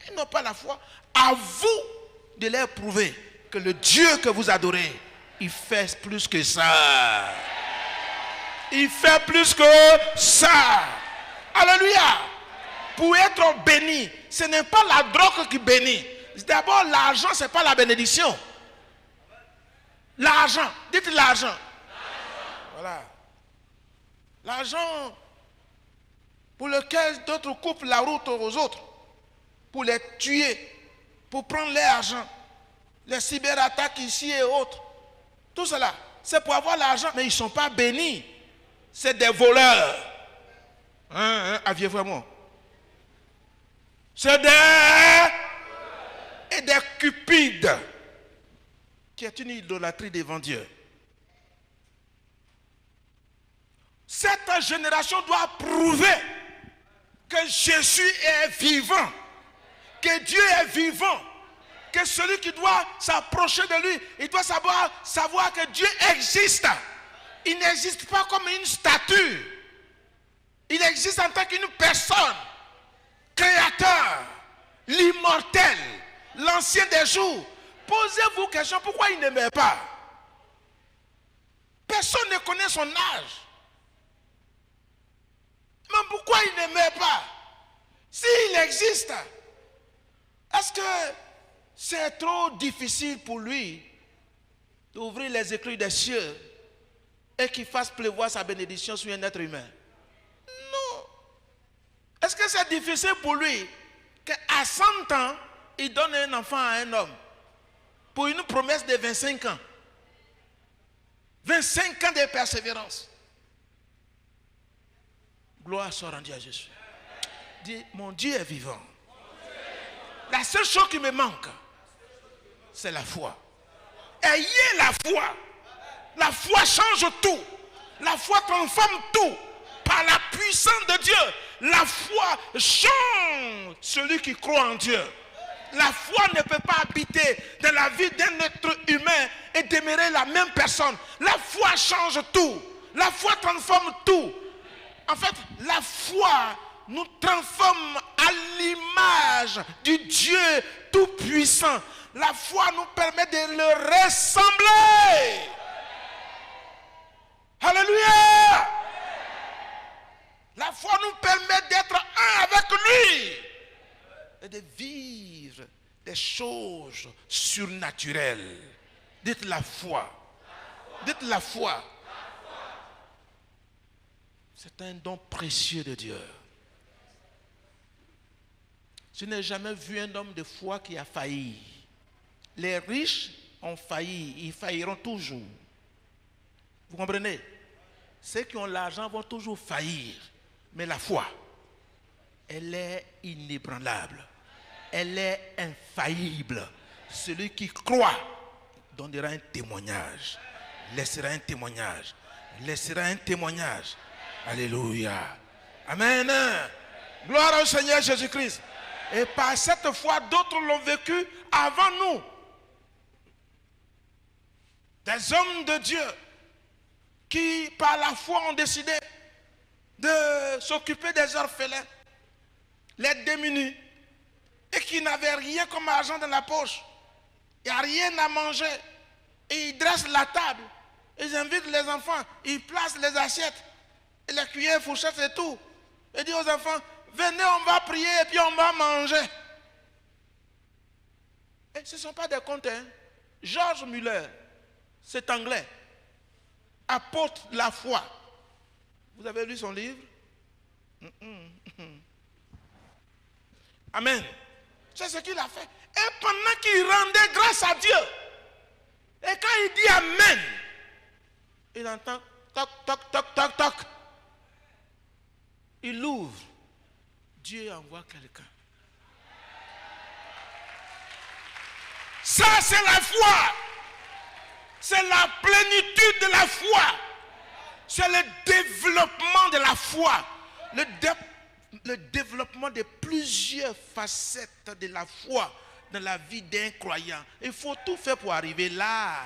Ils n'ont pas la foi. À vous de leur prouver que le Dieu que vous adorez, il fait plus que ça. Il fait plus que ça. Alléluia. Pour être béni, ce n'est pas la drogue qui bénit. D'abord, l'argent, ce n'est pas la bénédiction. L'argent, dites l'argent. Voilà. L'argent pour lequel d'autres coupent la route aux autres, pour les tuer, pour prendre leur argent, les cyberattaques ici et autres. Tout cela, c'est pour avoir l'argent, mais ils ne sont pas bénis. C'est des voleurs. Aviez-vous vraiment? C'est des cupides, qui est une idolâtrie devant Dieu. Cette génération doit prouver que Jésus est vivant, que Dieu est vivant, que celui qui doit s'approcher de lui, il doit savoir que Dieu existe. Il n'existe pas comme une statue. Il existe en tant qu'une personne, créateur, l'immortel, l'ancien des jours. Posez-vous question, pourquoi il ne meurt pas? Personne ne connaît son âge. Mais pourquoi il ne meurt pas? S'il existe, est-ce que c'est trop difficile pour lui d'ouvrir les écrits des cieux et qu'il fasse pleuvoir sa bénédiction sur un être humain? Non. Est-ce que c'est difficile pour lui qu'à 100 ans, il donne un enfant à un homme pour une promesse de 25 ans? 25 ans de persévérance. Gloire soit rendue à Jésus. Dis, mon Dieu est vivant. La seule chose qui me manque, c'est la foi. Ayez la foi. La foi change tout. La foi transforme tout. Par la puissance de Dieu. La foi change celui qui croit en Dieu. La foi ne peut pas habiter dans la vie d'un être humain et demeurer la même personne. La foi change tout. La foi transforme tout. En fait, la foi nous transforme à l'image du Dieu Tout-Puissant. La foi nous permet de le ressembler. Alléluia. La foi nous permet d'être un avec lui et de vivre des choses surnaturelles. Dites la foi. Dites la foi. C'est un don précieux de Dieu. Je n'ai jamais vu un homme de foi qui a failli. Les riches ont failli, ils failliront toujours. Vous comprenez? Ceux qui ont l'argent vont toujours faillir. Mais la foi, elle est inébranlable. Elle est infaillible. Celui qui croit donnera un témoignage. Laissera un témoignage. Laissera un témoignage. Alléluia. Amen. Gloire au Seigneur Jésus-Christ. Et par cette foi, d'autres l'ont vécu avant nous. Des hommes de Dieu qui, par la foi, ont décidé de s'occuper des orphelins, les démunis, et qui n'avaient rien comme argent dans la poche. Il n'y a rien à manger. Et ils dressent la table. Ils invitent les enfants. Ils placent les assiettes. Et les cuillères, fourchettes et tout. Et disent aux enfants, venez, on va prier et puis on va manger. Et ce ne sont pas des contes. Hein? George Muller, c'est anglais, apôtre de la foi. Vous avez lu son livre? Amen. C'est ce qu'il a fait. Et pendant qu'il rendait grâce à Dieu, et quand il dit Amen, il entend toc, toc, toc, toc, toc. Il ouvre. Dieu envoie quelqu'un. Ça, c'est la foi. C'est la plénitude de la foi. C'est le développement de la foi. Le développement de plusieurs facettes de la foi dans la vie d'un croyant. Il faut tout faire pour arriver là.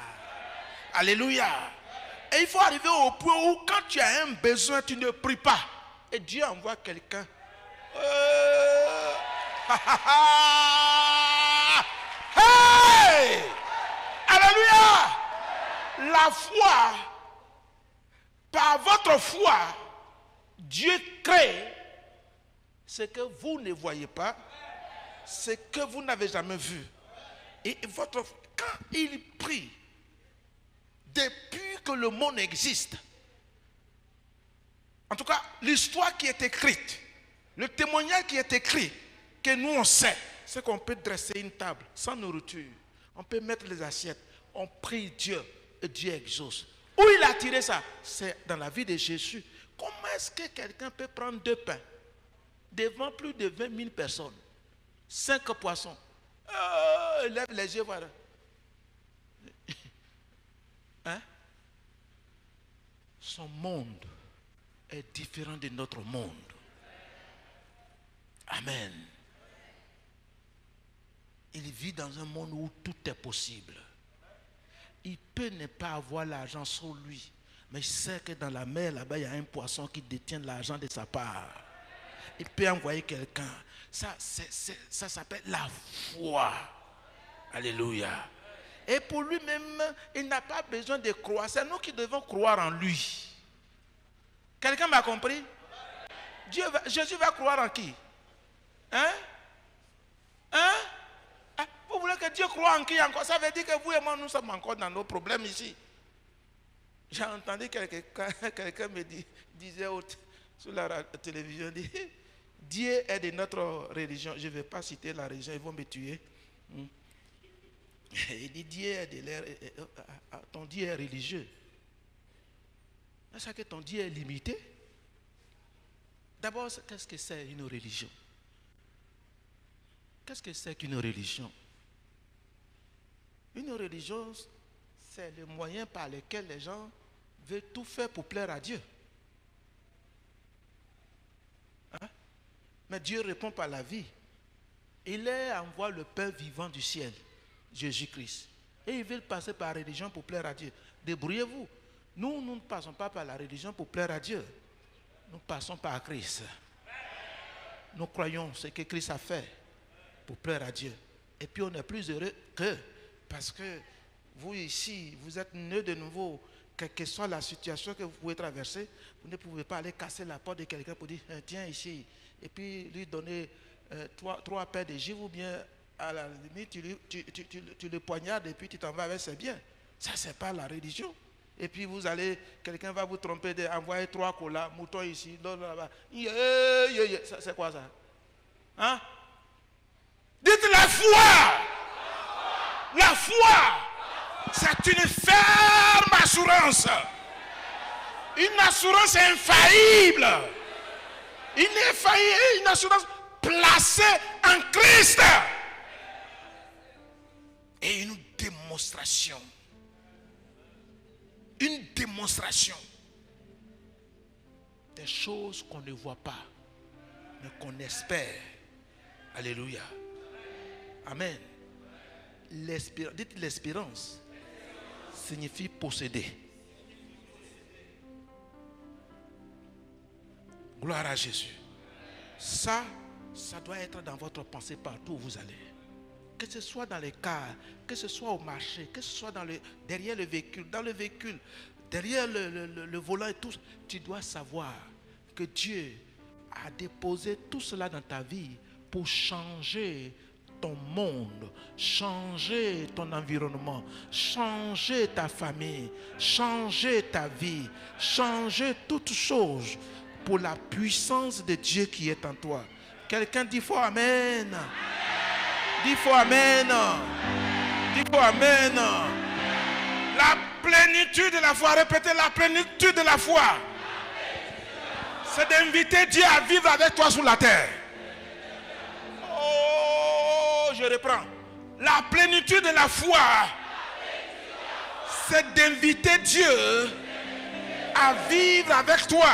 Alléluia. Et il faut arriver au point où quand tu as un besoin, tu ne pries pas. Et Dieu envoie quelqu'un. Hey! par votre foi, Dieu crée ce que vous ne voyez pas, ce que vous n'avez jamais vu. Et quand il prie, depuis que le monde existe, en tout cas, l'histoire qui est écrite, le témoignage qui est écrit, que nous on sait, c'est qu'on peut dresser une table sans nourriture, on peut mettre les assiettes, on prie Dieu et Dieu exauce. Où il a tiré ça? C'est dans la vie de Jésus. Comment est-ce que quelqu'un peut prendre 2 pains devant plus de 20 000 personnes, 5 poissons, lève les yeux, voilà. Hein? Son monde est différent de notre monde. Amen. Il vit dans un monde où tout est possible. Il peut ne pas avoir l'argent sur lui, mais il sait que dans la mer, là-bas, il y a un poisson qui détient l'argent de sa part. Il peut envoyer quelqu'un. Ça s'appelle la foi. Alléluia. Et pour lui-même, il n'a pas besoin de croire. C'est nous qui devons croire en lui. Quelqu'un m'a compris? Jésus va croire en qui? Hein? Hein? Ah, vous voulez que Dieu croie en qui encore? Ça veut dire que vous et moi, nous sommes encore dans nos problèmes ici. J'ai entendu quelqu'un me disait sur la télévision, Dieu est de notre religion. Je ne vais pas citer la religion, ils vont me tuer. Il dit Dieu est de l'air. Ton Dieu est religieux. Est-ce que ton Dieu est limité? D'abord, qu'est-ce que c'est une religion? Qu'est-ce que c'est qu'une religion? Une religion, c'est le moyen par lequel les gens veulent tout faire pour plaire à Dieu. Hein? Mais Dieu répond par la vie. Il envoie le pain vivant du ciel, Jésus-Christ. Et ils veulent passer par la religion pour plaire à Dieu. Débrouillez-vous. Nous ne passons pas par la religion pour plaire à Dieu. Nous passons par Christ. Nous croyons ce que Christ a fait pour plaire à Dieu. Et puis on est plus heureux que, parce que vous ici, vous êtes nés de nouveau, quelle que soit la situation que vous pouvez traverser, vous ne pouvez pas aller casser la porte de quelqu'un pour dire tiens ici, et puis lui donner 3 paires de givre, ou bien à la limite tu le poignardes et puis tu t'en vas avec ses biens. Ça c'est pas la religion. Et puis vous allez, quelqu'un va vous tromper d'envoyer 3 colas, moutons ici, l'autre là-bas. C'est quoi ça? Hein? Dites la foi! La foi! C'est une ferme assurance. Une assurance infaillible. Une assurance placée en Christ. Et une démonstration. Une démonstration des choses qu'on ne voit pas, mais qu'on espère. Alléluia. Amen. Dites l'espérance signifie posséder. Gloire à Jésus. Ça doit être dans votre pensée partout où vous allez. Que ce soit dans les cars, que ce soit au marché, que ce soit derrière le véhicule, dans le véhicule, derrière le volant et tout, tu dois savoir que Dieu a déposé tout cela dans ta vie pour changer ton monde, changer ton environnement, changer ta famille, changer ta vie, changer toutes choses pour la puissance de Dieu qui est en toi. Quelqu'un dit fort Amen. Dis fort Amen. Dis fort Amen. La plénitude de la foi. Répétez la plénitude de la foi. C'est d'inviter Dieu à vivre avec toi sur la terre. Oh, je reprends. La plénitude de la foi, c'est d'inviter Dieu à vivre avec toi,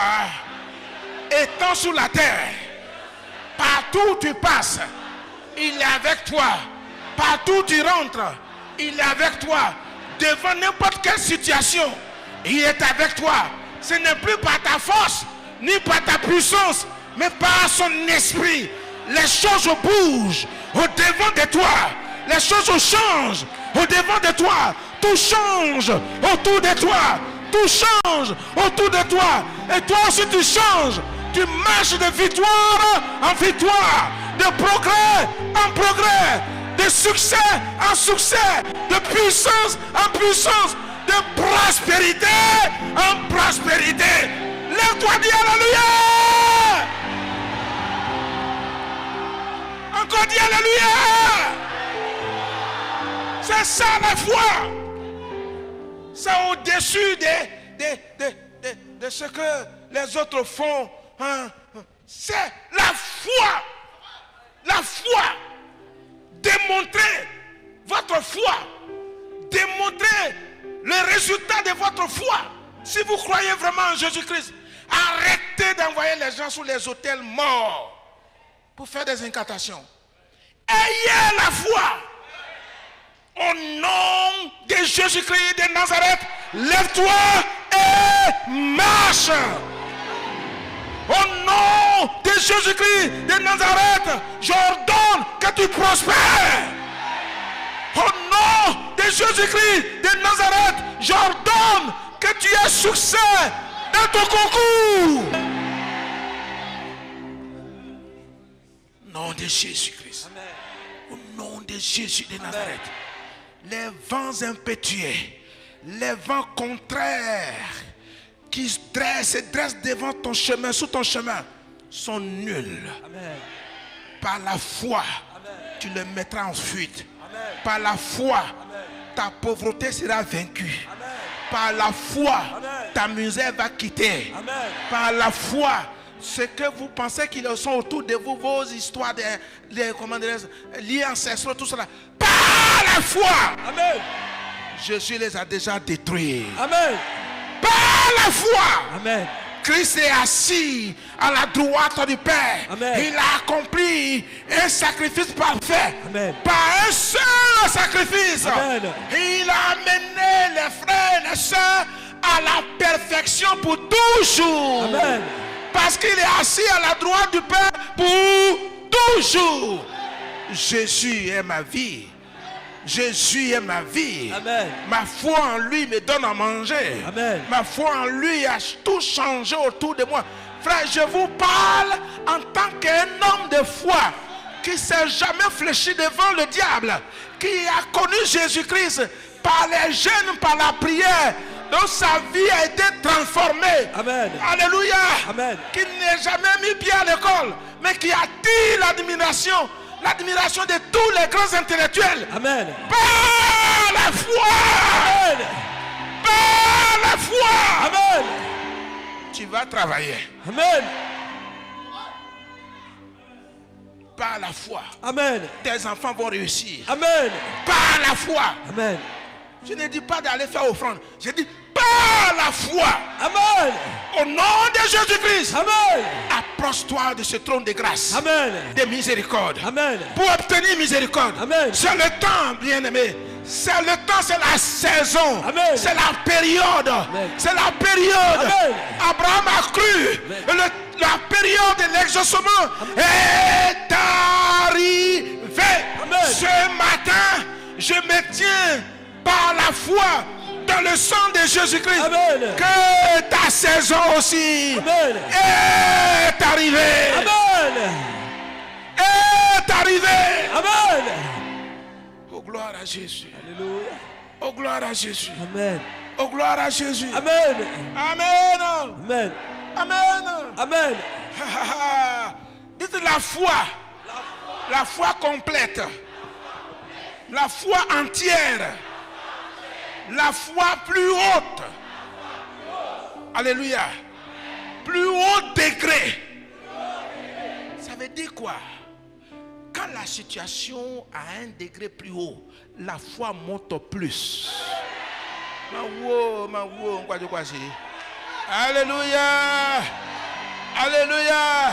étant sur la terre. Partout où tu passes, il est avec toi. Partout où tu rentres, il est avec toi. Devant n'importe quelle situation, il est avec toi. Ce n'est plus par ta force, ni par ta puissance, mais par son esprit. Les choses bougent au devant de toi. Les choses changent au devant de toi. Tout change autour de toi. Tout change autour de toi. Et toi aussi tu changes. Tu marches de victoire en victoire, de progrès en progrès, de succès en succès, de puissance en puissance, de prospérité en prospérité. Lève-toi, dis alléluia. Encore dis alléluia. C'est ça la foi. C'est au-dessus de ce que les autres font. C'est la foi. La foi. Démontrer votre foi. Démontrer le résultat de votre foi. Si vous croyez vraiment en Jésus-Christ, arrêtez d'envoyer les gens sur les autels morts pour faire des incantations. Ayez la foi. Au nom de Jésus-Christ de Nazareth, lève-toi et marche. Au nom de Jésus-Christ de Nazareth, j'ordonne que tu prospères. Au nom de Jésus-Christ de Nazareth, j'ordonne que tu aies succès dans ton concours. Au nom de Jésus-Christ. Au nom de Jésus de Nazareth. Les vents impétueux, les vents contraires qui se dressent devant ton chemin, sous ton chemin, sont nuls. Amen. Par la foi, amen, tu les mettras en fuite. Amen. Par la foi, amen, ta pauvreté sera vaincue. Amen. Par la foi, amen, ta misère va quitter. Amen. Par la foi, ce que vous pensez qu'ils sont autour de vous, vos histoires liées ancestrales, tout cela, par la foi, amen, Jésus les a déjà détruits. Amen. Par la foi, amen, Christ est assis à la droite du Père. Amen. Il a accompli un sacrifice parfait. Amen. Par un seul sacrifice. Amen. Il a amené les frères et les sœurs à la perfection pour toujours. Amen. Parce qu'il est assis à la droite du Père pour toujours. Jésus est ma vie. Jésus est ma vie. Amen. Ma foi en lui me donne à manger. Amen. Ma foi en lui a tout changé autour de moi. Frère, je vous parle en tant qu'un homme de foi qui ne s'est jamais fléchi devant le diable, qui a connu Jésus-Christ par les jeûnes, par la prière. Donc sa vie a été transformée. Amen. Alléluia. Amen. Qui n'est jamais mis pied à l'école, mais qui attire l'admiration. L'admiration de tous les grands intellectuels. Amen. Par la foi. Amen. Par la foi. Amen. Tu vas travailler. Amen. Par la foi. Amen. Tes enfants vont réussir. Amen. Par la foi. Amen. Je ne dis pas d'aller faire offrande. Je dis par la foi. Amen. Au nom de Jésus-Christ. Amen. Approche-toi de ce trône de grâce. Amen. De miséricorde. Amen. Pour obtenir miséricorde. Amen. C'est le temps, bien-aimé. C'est le temps, c'est la saison. Amen. C'est la période. Amen. C'est la période. Amen. Abraham a cru. La période de l'exaucement est arrivée. Amen. Ce matin, je me tiens par la foi dans le sang de Jésus-Christ. Amen. Que ta saison aussi, amen, est arrivée. Amen. Est arrivée. Amen. Oh gloire à Jésus. Alléluia. Oh gloire à Jésus. Amen. Oh gloire à Jésus. Amen. Amen. Amen. Amen. Amen. Dites la foi. La foi complète. La foi entière. La foi plus haute. Alléluia. Plus haut degré. Ça veut dire quoi? Quand la situation a un degré plus haut, la foi monte plus. Alléluia. Alléluia.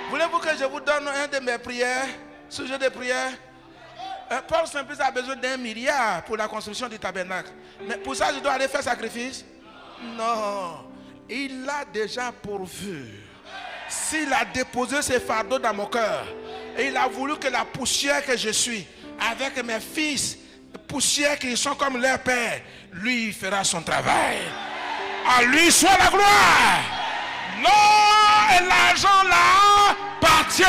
Voulez-vous que je vous donne un de mes prières, sujet de prière? Paul Saint-Pierre a besoin d'1 milliard pour la construction du tabernacle. Mais pour ça, je dois aller faire sacrifice? Non. Il l'a déjà pourvu. S'il a déposé ses fardeaux dans mon cœur, et il a voulu que la poussière que je suis, avec mes fils, poussières qui sont comme leur père, lui il fera son travail. À lui soit la gloire. Non, et l'argent là appartient.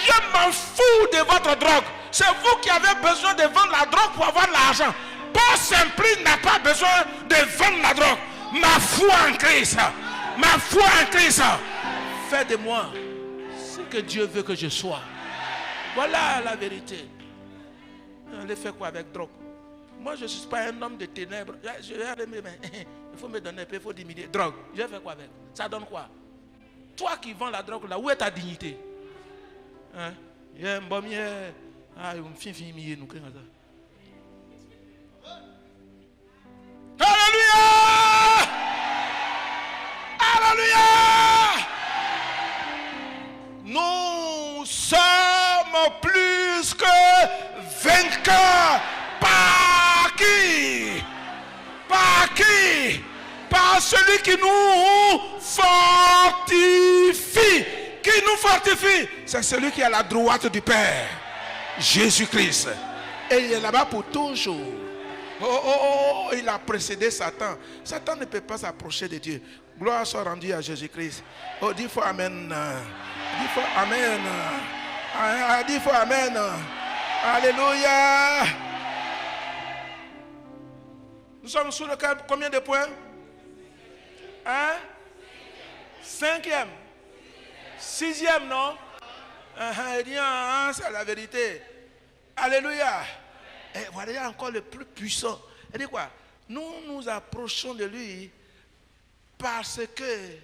Je m'en fous de votre drogue. C'est vous qui avez besoin de vendre la drogue pour avoir l'argent. Paul Saint-Prix n'a pas besoin de vendre la drogue. Ma foi en Christ, ma foi en Christ, fais de moi ce que Dieu veut que je sois. Voilà la vérité. Allez faire quoi avec drogue? Moi je ne suis pas un homme de ténèbres. Je vais aller, mais il faut me donner un peu, il faut diminuer. Drogue, je vais faire quoi avec? Ça donne quoi? Toi qui vends la drogue là, où est ta dignité? Hein? Il y a un bon mieux. Ah, il me fait finir nous. Alléluia! Alléluia! Nous sommes plus que vainqueurs. Par qui? Par qui? Par celui qui nous fortifie. Qui nous fortifie? C'est celui qui est à la droite du Père, Jésus-Christ. Et il est là-bas pour toujours. Oh, il a précédé Satan. Satan ne peut pas s'approcher de Dieu. Gloire soit rendue à Jésus-Christ. Oh, dis fois Amen. Dis fois Amen. Dis fois Amen. Alléluia. Nous sommes sous le cap, combien de points? Hein? 5e. 6e, non? C'est la vérité. Alléluia. Et voilà encore le plus puissant. Il dit quoi? Nous nous approchons de lui parce que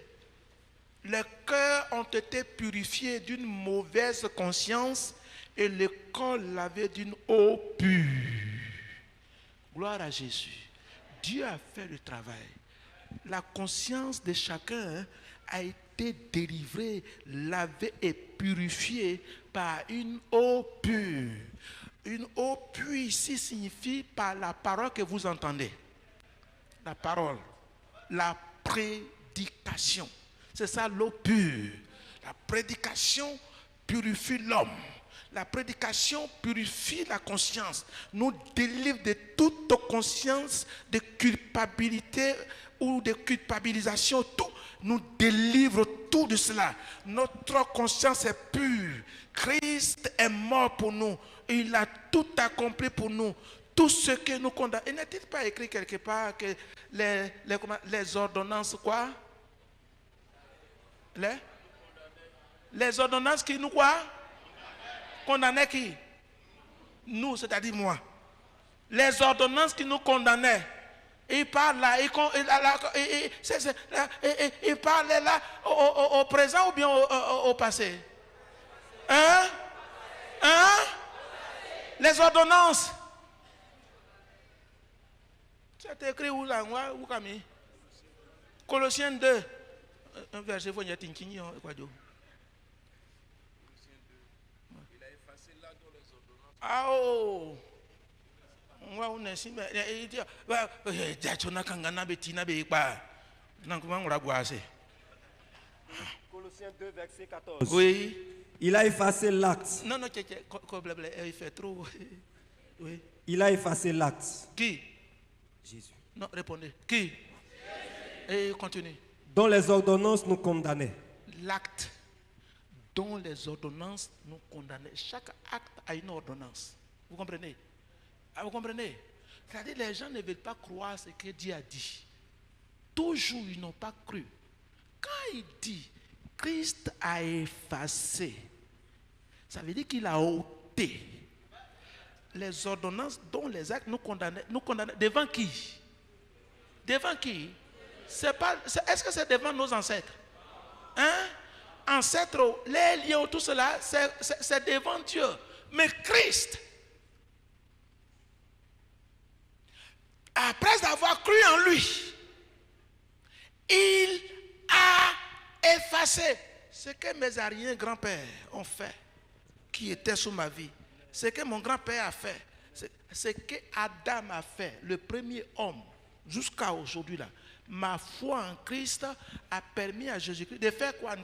les cœurs ont été purifiés d'une mauvaise conscience et le corps lavé d'une eau pure. Gloire à Jésus. Dieu a fait le travail. La conscience de chacun a été délivrée, lavée et purifiée par une eau pure. Une eau pure ici signifie par la parole que vous entendez. La parole, la prédication. C'est ça l'eau pure. La prédication purifie l'homme. La prédication purifie la conscience. Nous délivre de toute conscience de culpabilité ou de culpabilisation. Tout nous délivre tout de cela. Notre conscience est pure. Christ est mort pour nous. Il a tout accompli pour nous. Tout ce que nous condamnons. Et n'est-il pas écrit quelque part que les ordonnances quoi? Les ordonnances qui nous quoi? Condamnaient qui? Nous, c'est-à-dire moi. Les ordonnances qui nous condamnaient. Il parle là, il parle là au présent ou bien au passé? Hein? Hein? Les ordonnances. C'est écrit où là? Où Camille? Colossiens 2. Un verset, vous y êtes quoi dire? Ah oh! On est ici, mais il dit, Colossiens 2, verset 14. oui. Il a effacé l'acte. Non, il fait trop. Oui. Il a effacé l'acte. Qui? Jésus. Non, répondez. Qui? Et continue. Dont les ordonnances nous condamnaient. L'acte dont les ordonnances nous condamnaient. Chaque acte a une ordonnance. Vous comprenez? Vous comprenez? C'est-à-dire les gens ne veulent pas croire ce que Dieu a dit. Toujours ils n'ont pas cru. Quand il dit Christ a effacé, ça veut dire qu'il a ôté les ordonnances dont les actes nous condamnaient devant qui? Devant qui? Est-ce que c'est devant nos ancêtres? Hein? Ancêtres, les liens, tout cela, c'est devant Dieu. Mais Christ, après avoir cru en lui, il a effacé ce que mes arrière-grands-pères ont fait, qui était sous ma vie. Ce que mon grand-père a fait, ce que Adam a fait, le premier homme, jusqu'à aujourd'hui là. Ma foi en Christ a permis à Jésus-Christ de faire quoi?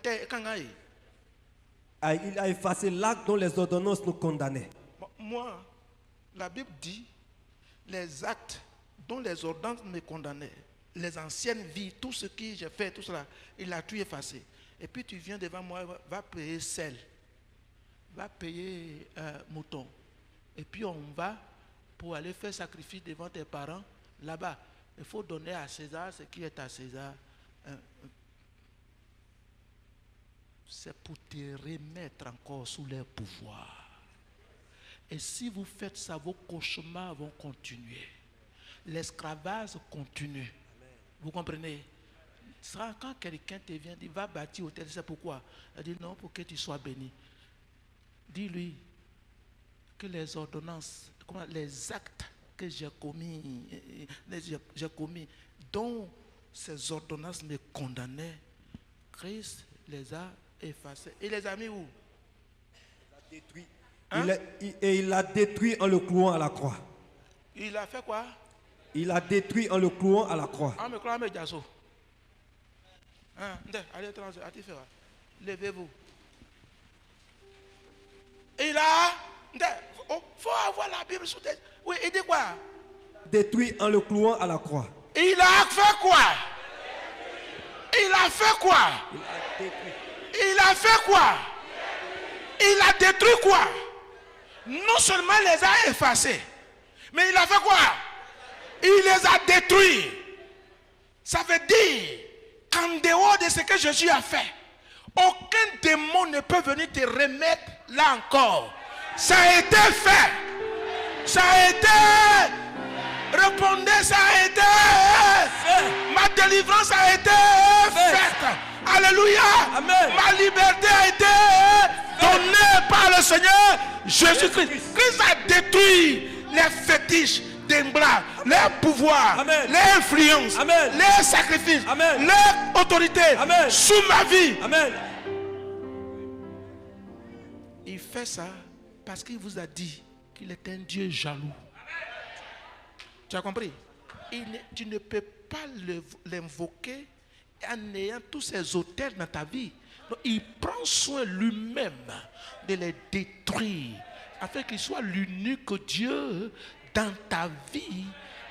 Il a effacé l'acte dont les ordonnances nous condamnaient. Moi, la Bible dit les actes dont les ordonnances me condamnaient, les anciennes vies, tout ce que j'ai fait, tout cela, il a tout effacé. Et puis tu viens devant moi, va payer sel, va payer mouton. Et puis on va pour aller faire sacrifice devant tes parents. Là-bas, il faut donner à César ce qui est à César. C'est pour te remettre encore sous leur pouvoir. Et si vous faites ça, vos cauchemars vont continuer. L'esclavage continue. Vous comprenez? Quand quelqu'un te vient, il va bâtir hôtel, c'est pourquoi? Il dit non, pour que tu sois béni. Dis-lui que les ordonnances, les actes que j'ai commis, dont ces ordonnances me condamnaient, Christ les a effacés. Il les a mis où? Il a détruit. Hein? Il l'a détruit en le clouant à la croix. Il a fait quoi? Il a détruit en le clouant à la croix. Allez, levez-vous. Il a... Il faut avoir la Bible sous tes... Oui, il dit quoi? Détruit en le clouant à la croix. Il a fait quoi? Il a fait quoi? Il a détruit. Il a fait quoi? Il a détruit quoi? Non seulement les a effacés, mais il a fait quoi? Il les a détruits. Ça veut dire qu'en dehors de ce que Jésus a fait, aucun démon ne peut venir te remettre là encore. Ça a été fait. Ça a été. Répondez, ça a été fait. Ma délivrance a été faite. Alléluia. Amen. Ma liberté a été donnée par le Seigneur Jésus-Christ. Christ a détruit les fétiches d'Embra, les pouvoirs, Amen. les influences, Amen. les sacrifices, Amen. les autorités Amen. sous ma vie. Amen. Il fait ça parce qu'il vous a dit qu'il est un Dieu jaloux. Tu as compris? Tu ne peux pas l'invoquer en ayant tous ces autels dans ta vie. Donc, il prend soin lui-même de les détruire afin qu'il soit l'unique Dieu dans ta vie,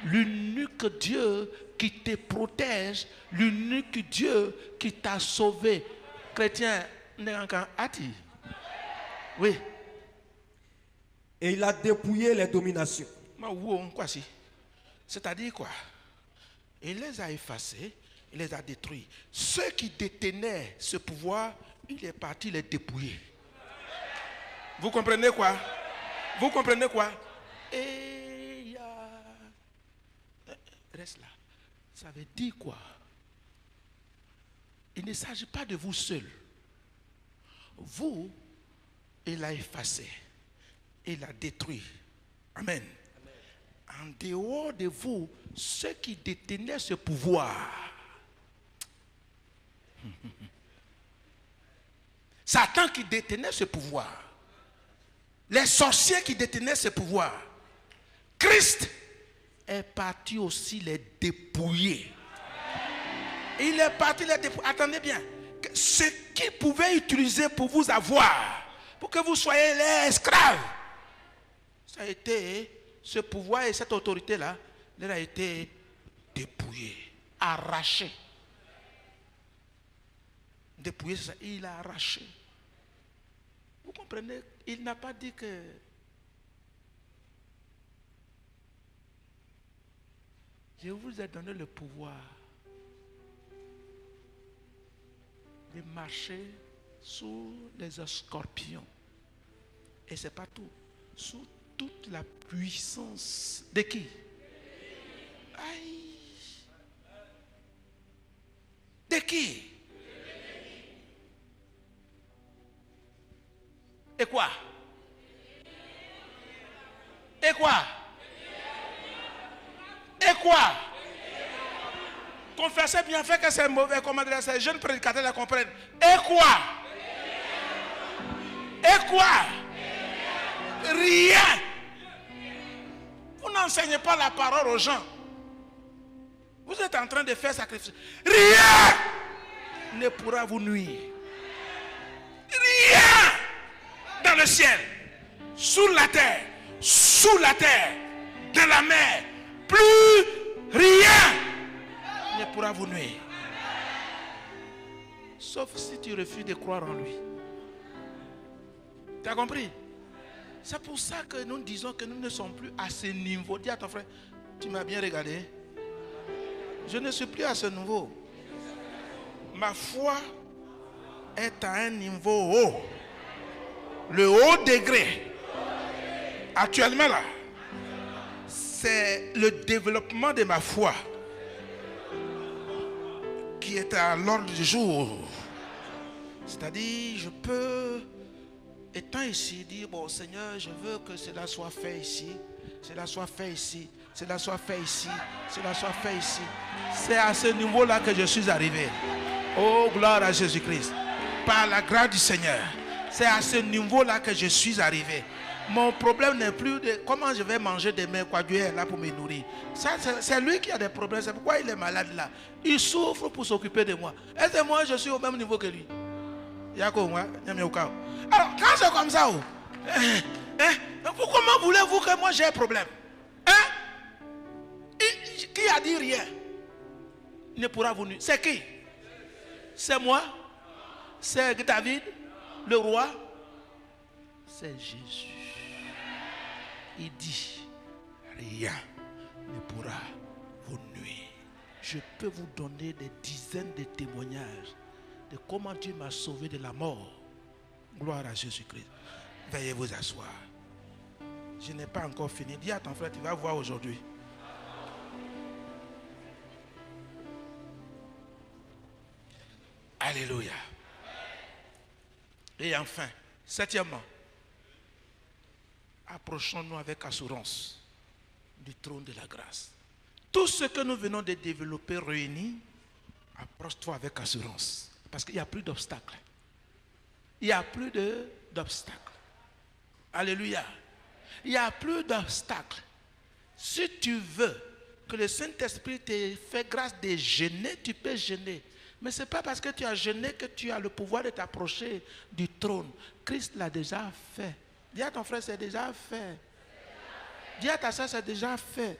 l'unique Dieu qui te protège, l'unique Dieu qui t'a sauvé. Chrétien, n'est encore ati. Oui. Et il a dépouillé les dominations. C'est-à-dire quoi? Il les a effacés, il les a détruits. Ceux qui détenaient ce pouvoir, il est parti les dépouiller. Vous comprenez quoi? Vous comprenez quoi? Et il y a... Reste là. Ça veut dire quoi? Il ne s'agit pas de vous seul. Vous, il l'a effacé. Il l'a détruit. Amen. En dehors de vous, ceux qui détenaient ce pouvoir. Satan qui détenait ce pouvoir. Les sorciers qui détenaient ce pouvoir. Christ est parti aussi les dépouiller. Il est parti les dépouiller. Attendez bien. Ce qu'il pouvait utiliser pour vous avoir, pour que vous soyez les esclaves, ça a été... Ce pouvoir et cette autorité-là, elle a été dépouillée, arrachée. Dépouillée, c'est ça, il a arraché. Vous comprenez? Il n'a pas dit que... Je vous ai donné le pouvoir de marcher sous les scorpions. Et c'est pas tout. Sous toute la puissance de qui? Aïe. De qui? Et quoi? Et quoi? Et quoi? Confessez bien, fait que c'est mauvais, comment dire, ces jeunes prédicateurs la comprennent. Et quoi? Et quoi? Rien. Vous n'enseignez pas la parole aux gens. Vous êtes en train de faire sacrifice. Rien ne pourra vous nuire. Rien dans le ciel, sous la terre, dans la mer, plus rien ne pourra vous nuire. Sauf si tu refuses de croire en lui. Tu as compris? C'est pour ça que nous disons que nous ne sommes plus à ce niveau. Dis à ton frère, tu m'as bien regardé. Je ne suis plus à ce niveau. Ma foi est à un niveau haut. Le haut degré. Actuellement là, c'est le développement de ma foi qui est à l'ordre du jour. C'est-à-dire, je peux, étant ici, dire, bon Seigneur, je veux que cela soit fait ici, cela soit fait ici, cela soit fait ici, cela soit fait ici. C'est à ce niveau-là que je suis arrivé. Oh, gloire à Jésus-Christ. Par la grâce du Seigneur. C'est à ce niveau-là que je suis arrivé. Mon problème n'est plus de comment je vais manger demain, quoi, Dieu est là pour me nourrir. C'est lui qui a des problèmes. C'est pourquoi il est malade là. Il souffre pour s'occuper de moi. Est-ce que moi je suis au même niveau que lui? Alors, quand c'est comme ça, comment voulez-vous que moi j'ai un problème? Qui a dit rien ne pourra vous nuire? C'est qui? C'est moi? C'est David, le roi? C'est Jésus. Il dit, rien ne pourra vous nuire. Je peux vous donner des dizaines de témoignages de comment Dieu m'a sauvé de la mort. Gloire à Jésus-Christ. Veuillez vous asseoir. Je n'ai pas encore fini. Dis à ton frère, tu vas voir aujourd'hui. Alléluia. Et enfin, septièmement, approchons-nous avec assurance du trône de la grâce. Tout ce que nous venons de développer réunis, approche-toi avec assurance. Parce qu'il n'y a plus d'obstacles. Il n'y a plus d'obstacles. Alléluia. Il n'y a plus d'obstacles. Si tu veux que le Saint-Esprit te fait grâce de jeûner, tu peux jeûner. Mais ce n'est pas parce que tu as jeûné que tu as le pouvoir de t'approcher du trône. Christ l'a déjà fait. Dis à ton frère, c'est déjà fait. Dis à ta soeur, c'est déjà fait.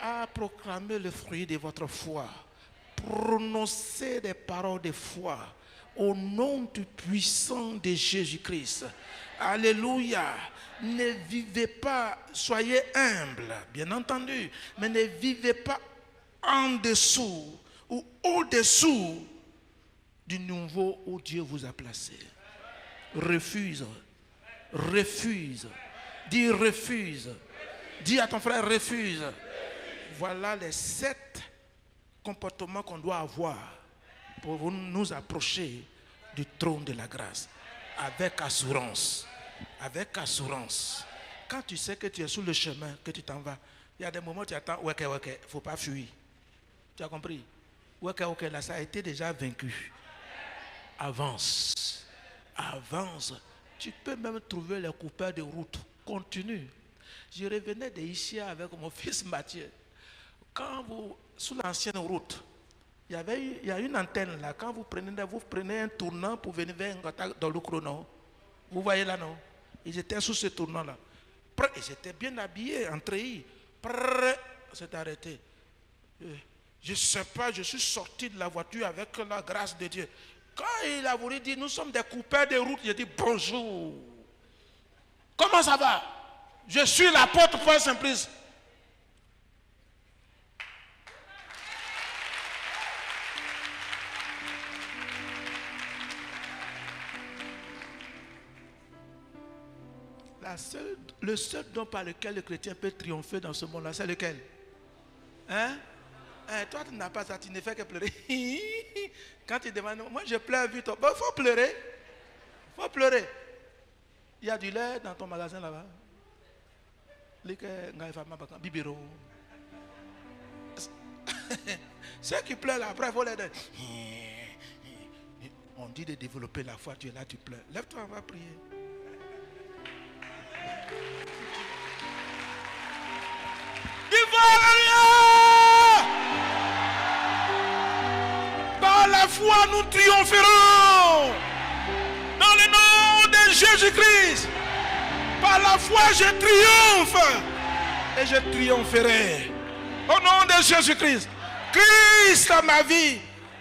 À proclamer le fruit de votre foi. Prononcez des paroles de foi. Au nom du puissant de Jésus-Christ. Alléluia. Ne vivez pas, soyez humbles, bien entendu. Mais ne vivez pas en dessous ou au-dessous du niveau où Dieu vous a placé. Refuse. Refuse. Dis refuse. Dis à ton frère refuse. Voilà les 7 comportements qu'on doit avoir pour nous approcher du trône de la grâce. Avec assurance. Avec assurance. Quand tu sais que tu es sur le chemin, que tu t'en vas, il y a des moments où tu attends, ok, il ne faut pas fuir. Tu as compris? Ok, là, ça a été déjà vaincu. Avance. Avance. Tu peux même trouver les coupeurs de route. Continue. Je revenais d'ici avec mon fils Mathieu. Quand vous, sous l'ancienne route, il y a une antenne là. Quand vous prenez un tournant pour venir vers dans le chrono. Vous voyez là, non? Ils étaient sous ce tournant-là. Ils étaient bien habillés, en treillis. C'est arrêté. Je ne sais pas, je suis sorti de la voiture avec la grâce de Dieu. Quand il a voulu dire, nous sommes des coupeurs de route, j'ai dit bonjour. Comment ça va? Je suis l'apôtre Paul Simplice. Le seul don par lequel le chrétien peut triompher dans ce monde-là, c'est lequel? Hein? Toi, tu n'as pas ça, tu ne fais que pleurer. Quand tu demandes, moi je pleure vite. Il faut pleurer. Il faut pleurer. Il y a du lait dans ton magasin là-bas. Bibiro. Ceux qui pleurent là, après, il faut les donner. On dit de développer la foi, tu es là, tu pleures. Lève-toi, on va prier. Par la foi, nous triompherons. Dans le nom de Jésus-Christ. Par la foi, je triomphe. et je triompherai. Au nom de Jésus-Christ. Christ a ma vie.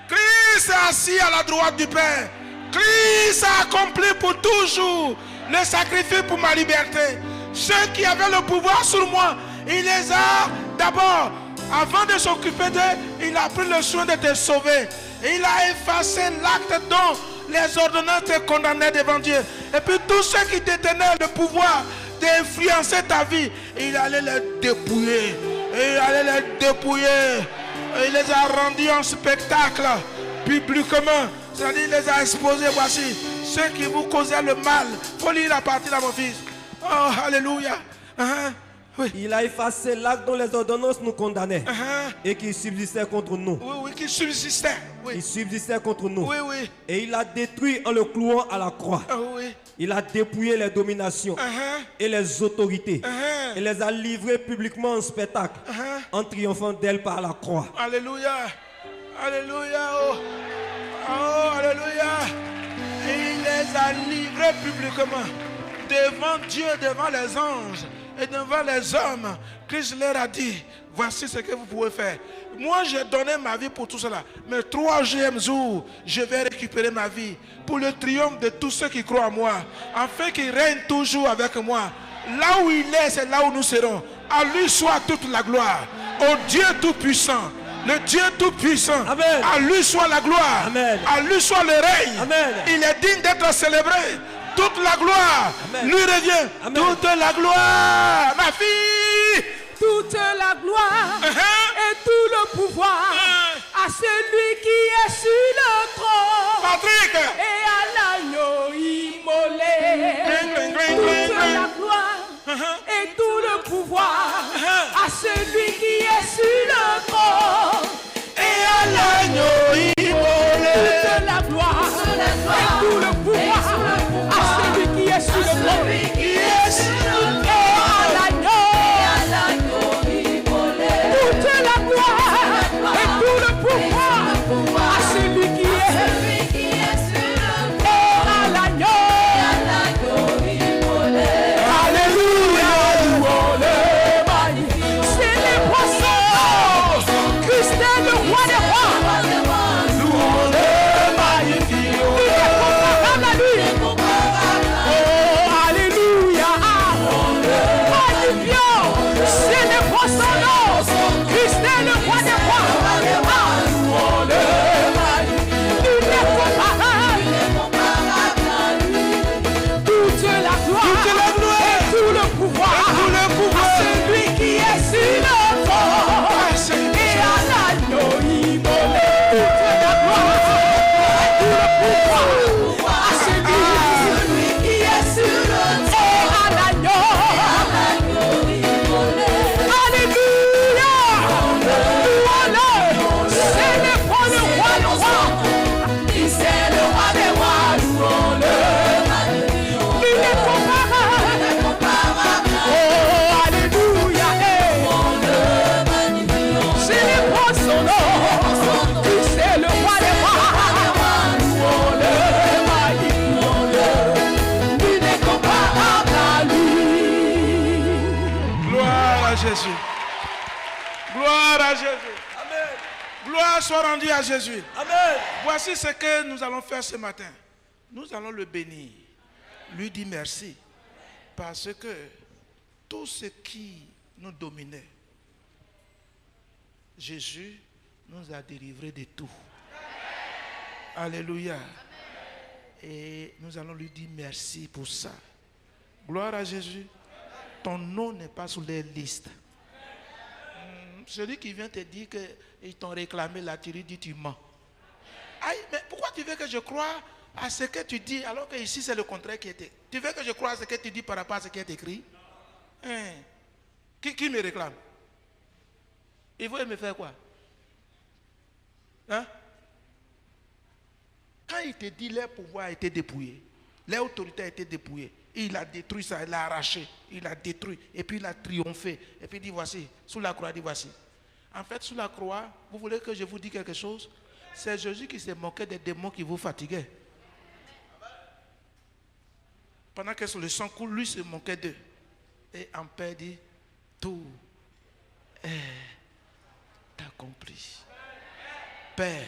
Christ est assis à la droite du Père. Christ a accompli pour toujours le sacrifice pour ma liberté. Ceux qui avaient le pouvoir sur moi, il les a d'abord, avant de s'occuper d'eux, il a pris le soin de te sauver. Il a effacé l'acte dont les ordonnances te condamnaient devant Dieu. Et puis tous ceux qui détenaient le pouvoir d'influencer ta vie, il allait les dépouiller. Et il allait les dépouiller. Et il les a rendus en spectacle publiquement. C'est-à-dire, il les a exposés. Voici ceux qui vous causaient le mal. Il faut lire la partie là, mon fils. Oh, alléluia. Oui. Il a effacé l'acte dont les ordonnances nous condamnaient et qui subsistait contre nous. Oui, oui, qui subsistait. Oui. Il subsistait contre nous. Oui, oui. Et il a détruit en le clouant à la croix. Oui. Il a dépouillé les dominations et les autorités. Et les a livrées publiquement en spectacle en triomphant d'elles par la croix. Alléluia. Alléluia. Oh. Oh, alléluia. Et il les a livrés publiquement devant Dieu, devant les anges et devant les hommes. Christ leur a dit, voici ce que vous pouvez faire. Moi, j'ai donné ma vie pour tout cela. Mais 3e jour, je vais récupérer ma vie pour le triomphe de tous ceux qui croient en moi, afin qu'il règne toujours avec moi. Là où il est, c'est là où nous serons. À lui soit toute la gloire. Au Dieu Tout-Puissant. Le Dieu Tout-Puissant. Amen. À lui soit la gloire. Amen. À lui soit le règne. Amen. Il est digne d'être célébré. Toute la gloire Amen. lui revient. Amen. Toute la gloire, ma fille. Toute la gloire et tout le pouvoir à celui qui est sur le trône Patrick. et à l'agneau immolé. Toute la gloire et tout le pouvoir à celui qui est sur le trône Et à l'agneau immolé. toute la gloire et tout le pouvoir à celui qui est sur le trône et à l'agneau. Toute la gloire et tout le pouvoir à celui qui est et à l'agneau. Alléluia, c'est les poissons. Christ est le roi des rois. Il est comparable à lui. Oh, alléluia. Magnifiant, c'est les poissons. Christ est le roi des rois. Il est comparable à lui. Toute la gloire et tout le pouvoir à celui qui est sur le trône et à l'agneau immolé. Toute la gloire et tout le pouvoir à celui qui est sur le trône et à l'agneau. Alléluia. Louons-le. Célébrons le roi des rois. C'est le roi des rois. Louons-le. Il est comparable. Oh, alléluia. Célébrons son nom. Il est le roi des rois. Louons-le, magnifions-le. Il est comparable à lui. Gloire à Jésus. Gloire à Jésus. Amen. Gloire soit rendue à Jésus. Amen. Voici ce que nous allons faire ce matin. Nous allons le bénir. Lui dire merci. Parce que tout ce qui nous dominait, Jésus nous a délivrés de tout. Alléluia. Et nous allons lui dire merci pour ça. Gloire à Jésus. Ton nom n'est pas sur les listes. Celui qui vient te dire qu'ils t'ont réclamé là, tu lui dis tu mens. Aïe, mais pourquoi tu veux que je croie à ce que tu dis alors que ici c'est le contraire qui était? Tu veux que je croie à ce que tu dis par rapport à ce qui est écrit? Hein? Qui me réclame? Il veut me faire quoi? Hein? Quand il te dit leur pouvoir a été dépouillé, leur autorité a été dépouillée, il a détruit ça, il a arraché, il a détruit, et puis il a triomphé. Et puis il dit voici, sous la croix, il dit voici. En fait, sous la croix, vous voulez que je vous dise quelque chose? C'est Jésus qui s'est moqué des démons qui vous fatiguaient. Pendant que le sang coule, lui se moquait d'eux. Et en paix dit, tout est accompli. Père,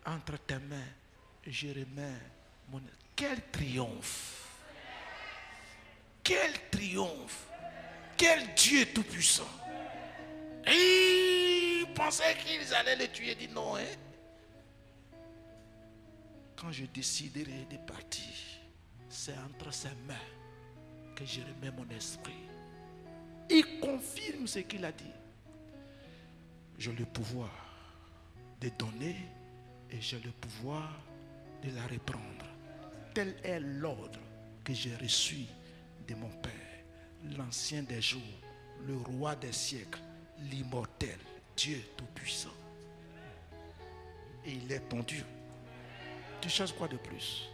entre tes mains, je remets mon... Quel triomphe! Quel triomphe! Quel Dieu tout-puissant! Et ils pensaient qu'ils allaient le tuer. Dit non, hein? Quand je déciderai de partir, c'est entre ses mains que je remets mon esprit. Il confirme ce qu'il a dit. J'ai le pouvoir de donner et j'ai le pouvoir de la reprendre. Tel est l'ordre que j'ai reçu de mon Père, l'ancien des jours, le roi des siècles, l'immortel, Dieu tout-puissant. Et il est ton Dieu. Tu cherches quoi de plus?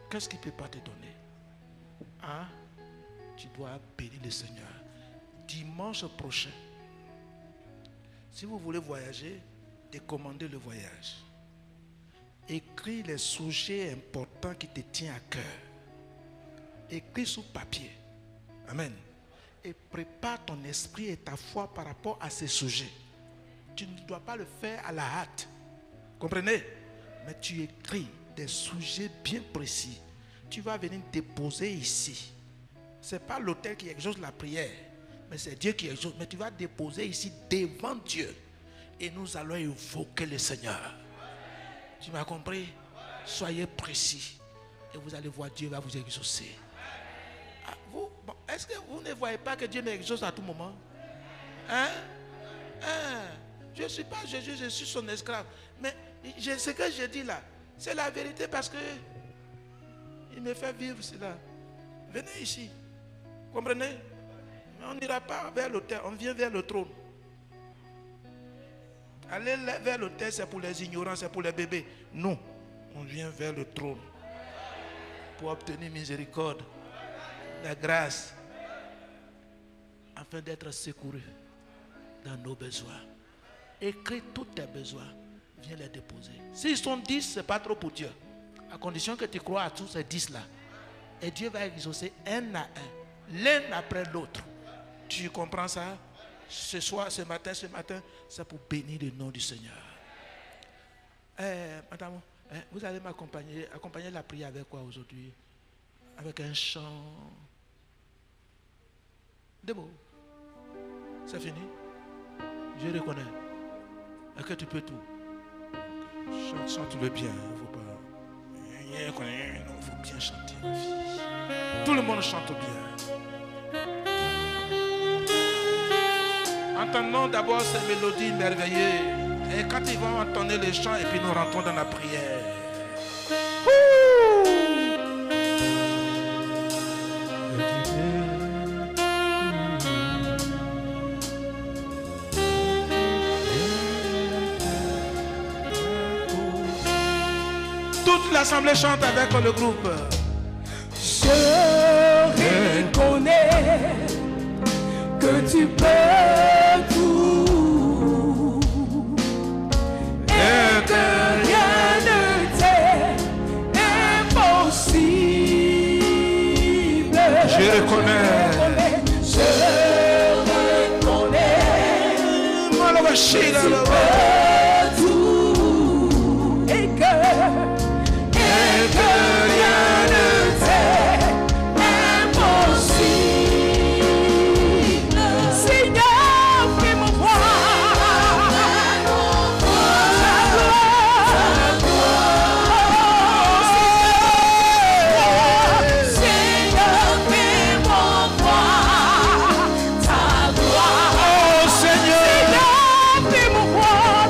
Qu'est-ce qu'il ne peut pas te donner? Hein? Tu dois bénir le Seigneur. Dimanche prochain, si vous voulez voyager, décommandez le voyage. Écris les sujets importants qui te tiennent à cœur. Écris sur papier. Amen. Et prépare ton esprit et ta foi par rapport à ces sujets. Tu ne dois pas le faire à la hâte. Comprenez? Mais tu écris des sujets bien précis. Tu vas venir déposer ici. Ce n'est pas l'autel qui exauce la prière, mais c'est Dieu qui exauce. Mais tu vas déposer ici devant Dieu. Et nous allons évoquer le Seigneur. Tu m'as compris? Soyez précis. Et vous allez voir, Dieu va vous exaucer. Ah, est-ce que vous ne voyez pas que Dieu m'exauce à tout moment? Hein? Je ne suis pas Jésus, je suis son esclave. Mais ce que je dis là, c'est la vérité parce que il me fait vivre cela. Venez ici. Comprenez? On n'ira pas vers l'autel, on vient vers le trône. Aller vers l'autel, c'est pour les ignorants, c'est pour les bébés. Non, on vient vers le trône pour obtenir miséricorde, la grâce, afin d'être secouru dans nos besoins. Écris tous tes besoins, viens les déposer. S'ils sont 10, ce n'est pas trop pour Dieu. À condition que tu crois à tous ces 10 là. Et Dieu va exaucer un à un, l'un après l'autre. Tu comprends ça? Ce soir, ce matin, c'est pour bénir le nom du Seigneur. Madame, vous allez accompagner la prière avec quoi aujourd'hui? Avec un chant. Des mots. C'est fini? Je reconnais. Est-ce que tu peux tout? Chante-le bien. Il ne faut pas. Il faut bien chanter, ma fille. Tout le monde chante bien. Entendons d'abord ces mélodies merveilleuses. Et quand ils vont entendre les chants, et puis nous rentrons dans la prière. Toute l'assemblée chante avec le groupe. Je reconnais que tu peux tout et que rien ne t'est impossible. Je reconnais. Je reconnais. Moi, le machine, tout et que rien ne t'est impossible. Seigneur, fais-moi voir ta gloire. Seigneur, fais-moi voir ta gloire. Oh Seigneur, fais-moi voir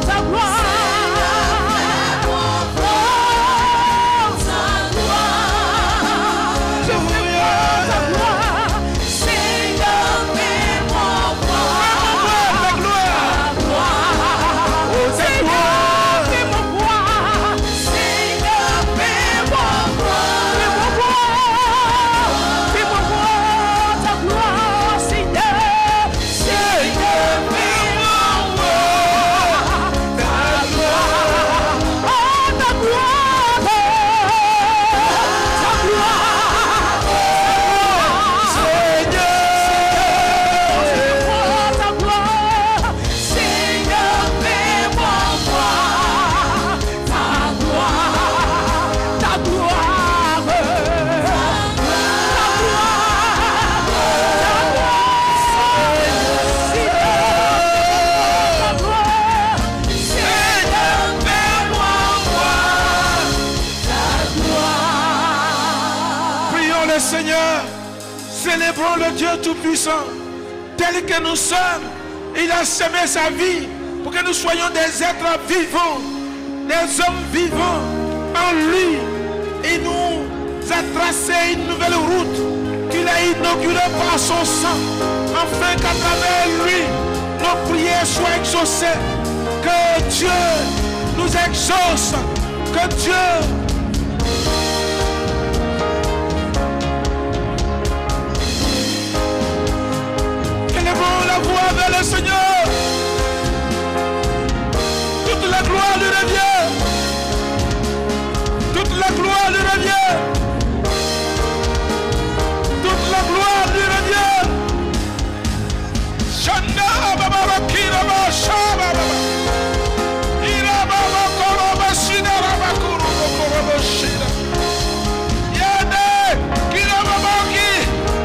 Célébrons le Dieu Tout-Puissant. Tel que nous sommes, il a semé sa vie pour que nous soyons des êtres vivants, des hommes vivants en lui. Il nous a tracé une nouvelle route qu'il a inaugurée par son sang, afin qu'à travers lui, nos prières soient exaucées. Que Dieu nous exauce, que Dieu élevons la voix vers le Seigneur. Toute la gloire lui revient. Toute la gloire lui revient. Toute la gloire lui revient. Shanda baba kira ba shaba baba. Ira baba koroba shida baba koroba shida. Yade kira baba ki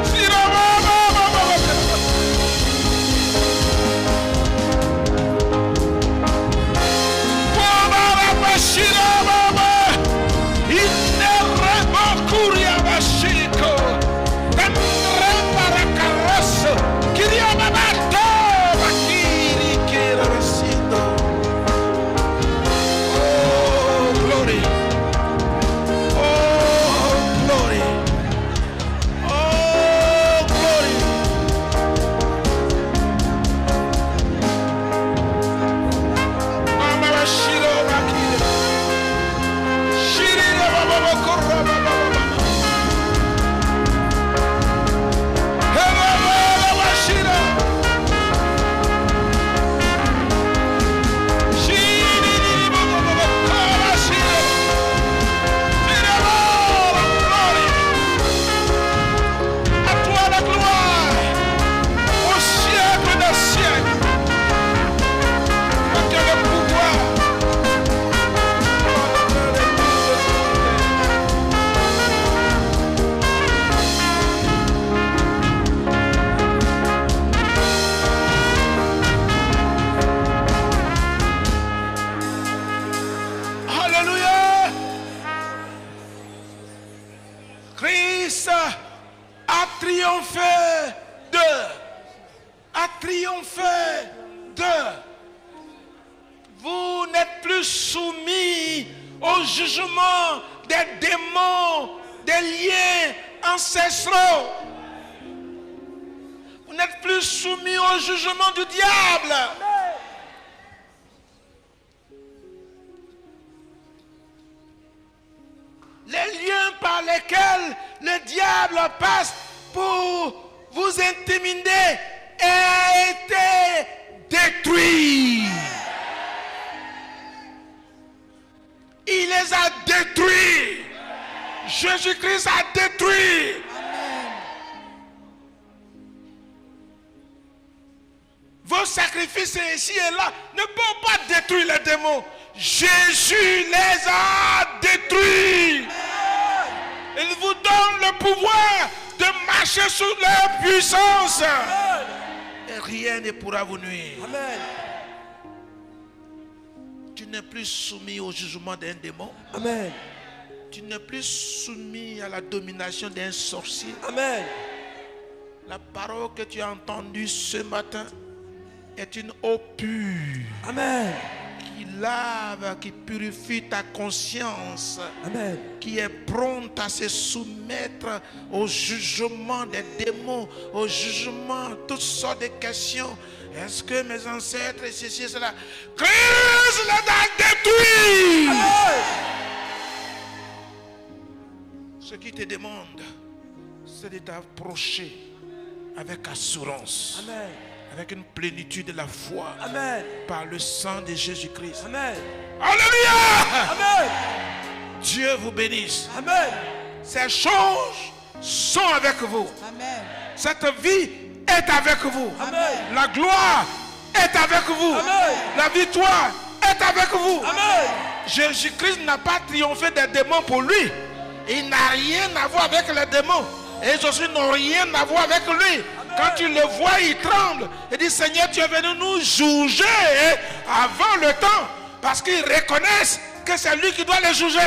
shira baba baba. Baba shira baba. Inne reba kuria bashiko. Kamre para carroso. Kiria baba. Vous n'êtes plus soumis au jugement des démons, des liens ancestraux. Vous n'êtes plus soumis au jugement du diable. Les liens par lesquels le diable passe pour vous intimider a été détruit. Il les a détruits. Jésus-Christ a détruit. Vos sacrifices ici et là ne peuvent pas détruire les démons. Jésus les a détruits. Il vous donne le pouvoir de marcher sous leur puissance. Et rien ne pourra vous nuire. Amen. Tu n'es plus soumis au jugement d'un démon. Amen. Tu n'es plus soumis à la domination d'un sorcier. Amen. La parole que tu as entendue ce matin est une eau pure. Amen. Qui lave, qui purifie ta conscience. Amen. Qui est prompte à se soumettre au jugement des démons, au jugement, toutes sortes de questions. Est-ce que mes ancêtres et ceci et cela, Christ les a détruits. Amen. Ce qui te demande, c'est de t'approcher avec assurance. Amen. Avec une plénitude de la foi. Amen. Par le sang de Jésus-Christ. Amen. Alléluia. Amen. Dieu vous bénisse. Amen. Ces choses sont avec vous. Amen. Cette vie est avec vous. Amen. La gloire est avec vous. Amen. La victoire est avec vous. Amen. Jésus-Christ n'a pas triomphé des démons pour lui. Il n'a rien à voir avec les démons. Et eux aussi n'ont rien à voir avec lui. Quand tu le vois, il tremble. Il dit, Seigneur, tu es venu nous juger avant le temps. Parce qu'ils reconnaissent que c'est lui qui doit les juger.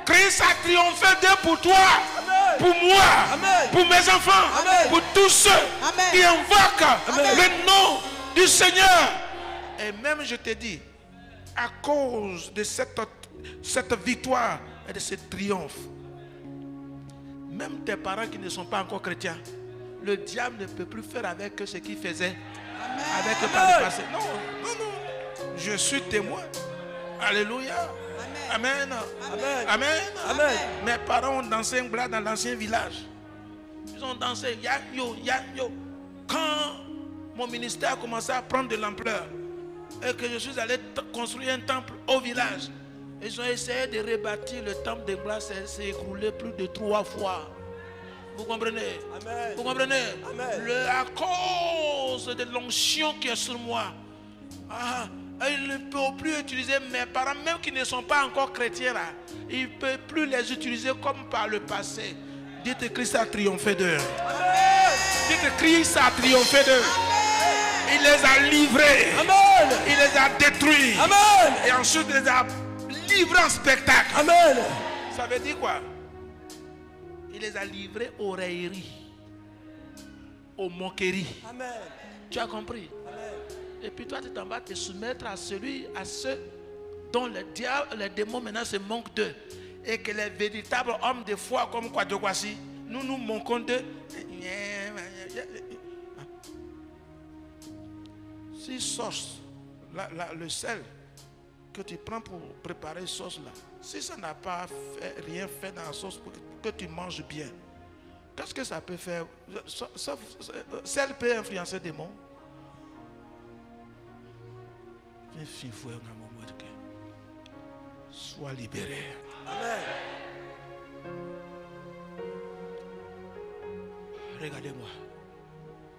Christ a triomphé d'eux pour toi. Amen. pour moi, Amen. pour mes enfants, Amen. pour tous ceux Amen. qui invoquent Amen. le nom du Seigneur. Et même je te dis, à cause de cette victoire et de ce triomphe, même tes parents qui ne sont pas encore chrétiens, le diable ne peut plus faire avec eux ce qu'il faisait avec eux par le passé. Non, non, non. Je suis témoin. Alléluia. Amen. Amen. Amen. Amen. Mes parents ont dansé un blas dans l'ancien village. Ils ont dansé Yanyo, Yanyo. Quand mon ministère a commencé à prendre de l'ampleur et que je suis allé construire un temple au village, ils ont essayé de rebâtir le temple de Blas, s'est écroulé plus de 3 fois. Vous comprenez? Amen. Vous comprenez? Amen. À cause de l'onction qui est sur moi, ils ne peuvent plus utiliser mes parents, même qui ne sont pas encore chrétiens là. Ils ne peuvent plus les utiliser comme par le passé. Dites que Christ a triomphé d'eux. Dites que Christ a triomphé d'eux. Il les a livrés. Amen. Il les a détruits. Amen. Et ensuite il les a livrés en spectacle. Amen. Ça veut dire quoi? Il les a livrés aux railleries, aux moqueries. Amen. Tu as compris? Amen. Et puis toi, tu t'en vas te soumettre à ceux dont le diable, les démons maintenant se moquent d'eux. Et que les véritables hommes de foi comme Kwadjokwasi, nous manquons d'eux. Si sauce, le sel que tu prends pour préparer sauce là, si ça n'a pas rien fait dans la sauce pour que tu manges bien, qu'est-ce que ça peut faire? Sel peut influencer des démons. Sois libéré. Amen. Regardez-moi.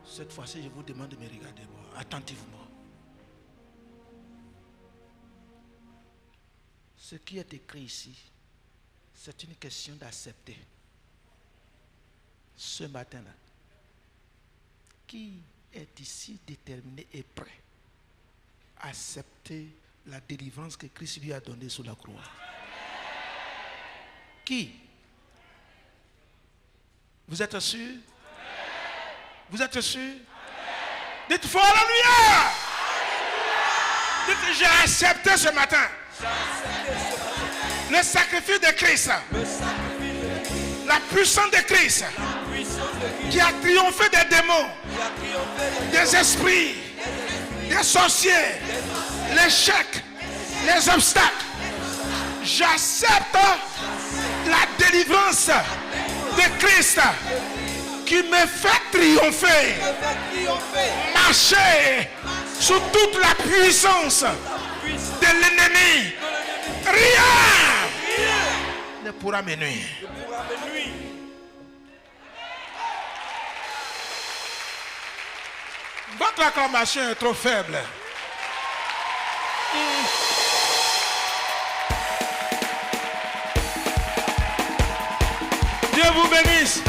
Cette fois-ci, je vous demande de me regarder moi attentivement. Ce qui est écrit ici, c'est une question d'accepter. Ce matin-là, qui est ici déterminé et prêt à accepter la délivrance que Christ lui a donnée sur la croix? Qui? Vous êtes sûr? Vous êtes sûr? Dites fort Alléluia! Dites j'ai accepté ce matin le sacrifice de Christ, la puissance de Christ qui a triomphé des démons, des esprits, des sorciers, l'échec, les obstacles. J'accepte la délivrance de Christ qui me fait triompher, marcher sous toute la puissance de l'ennemi. Rien ne pourra me nuire. Votre acclamation est trop faible. Dieu vous bénisse.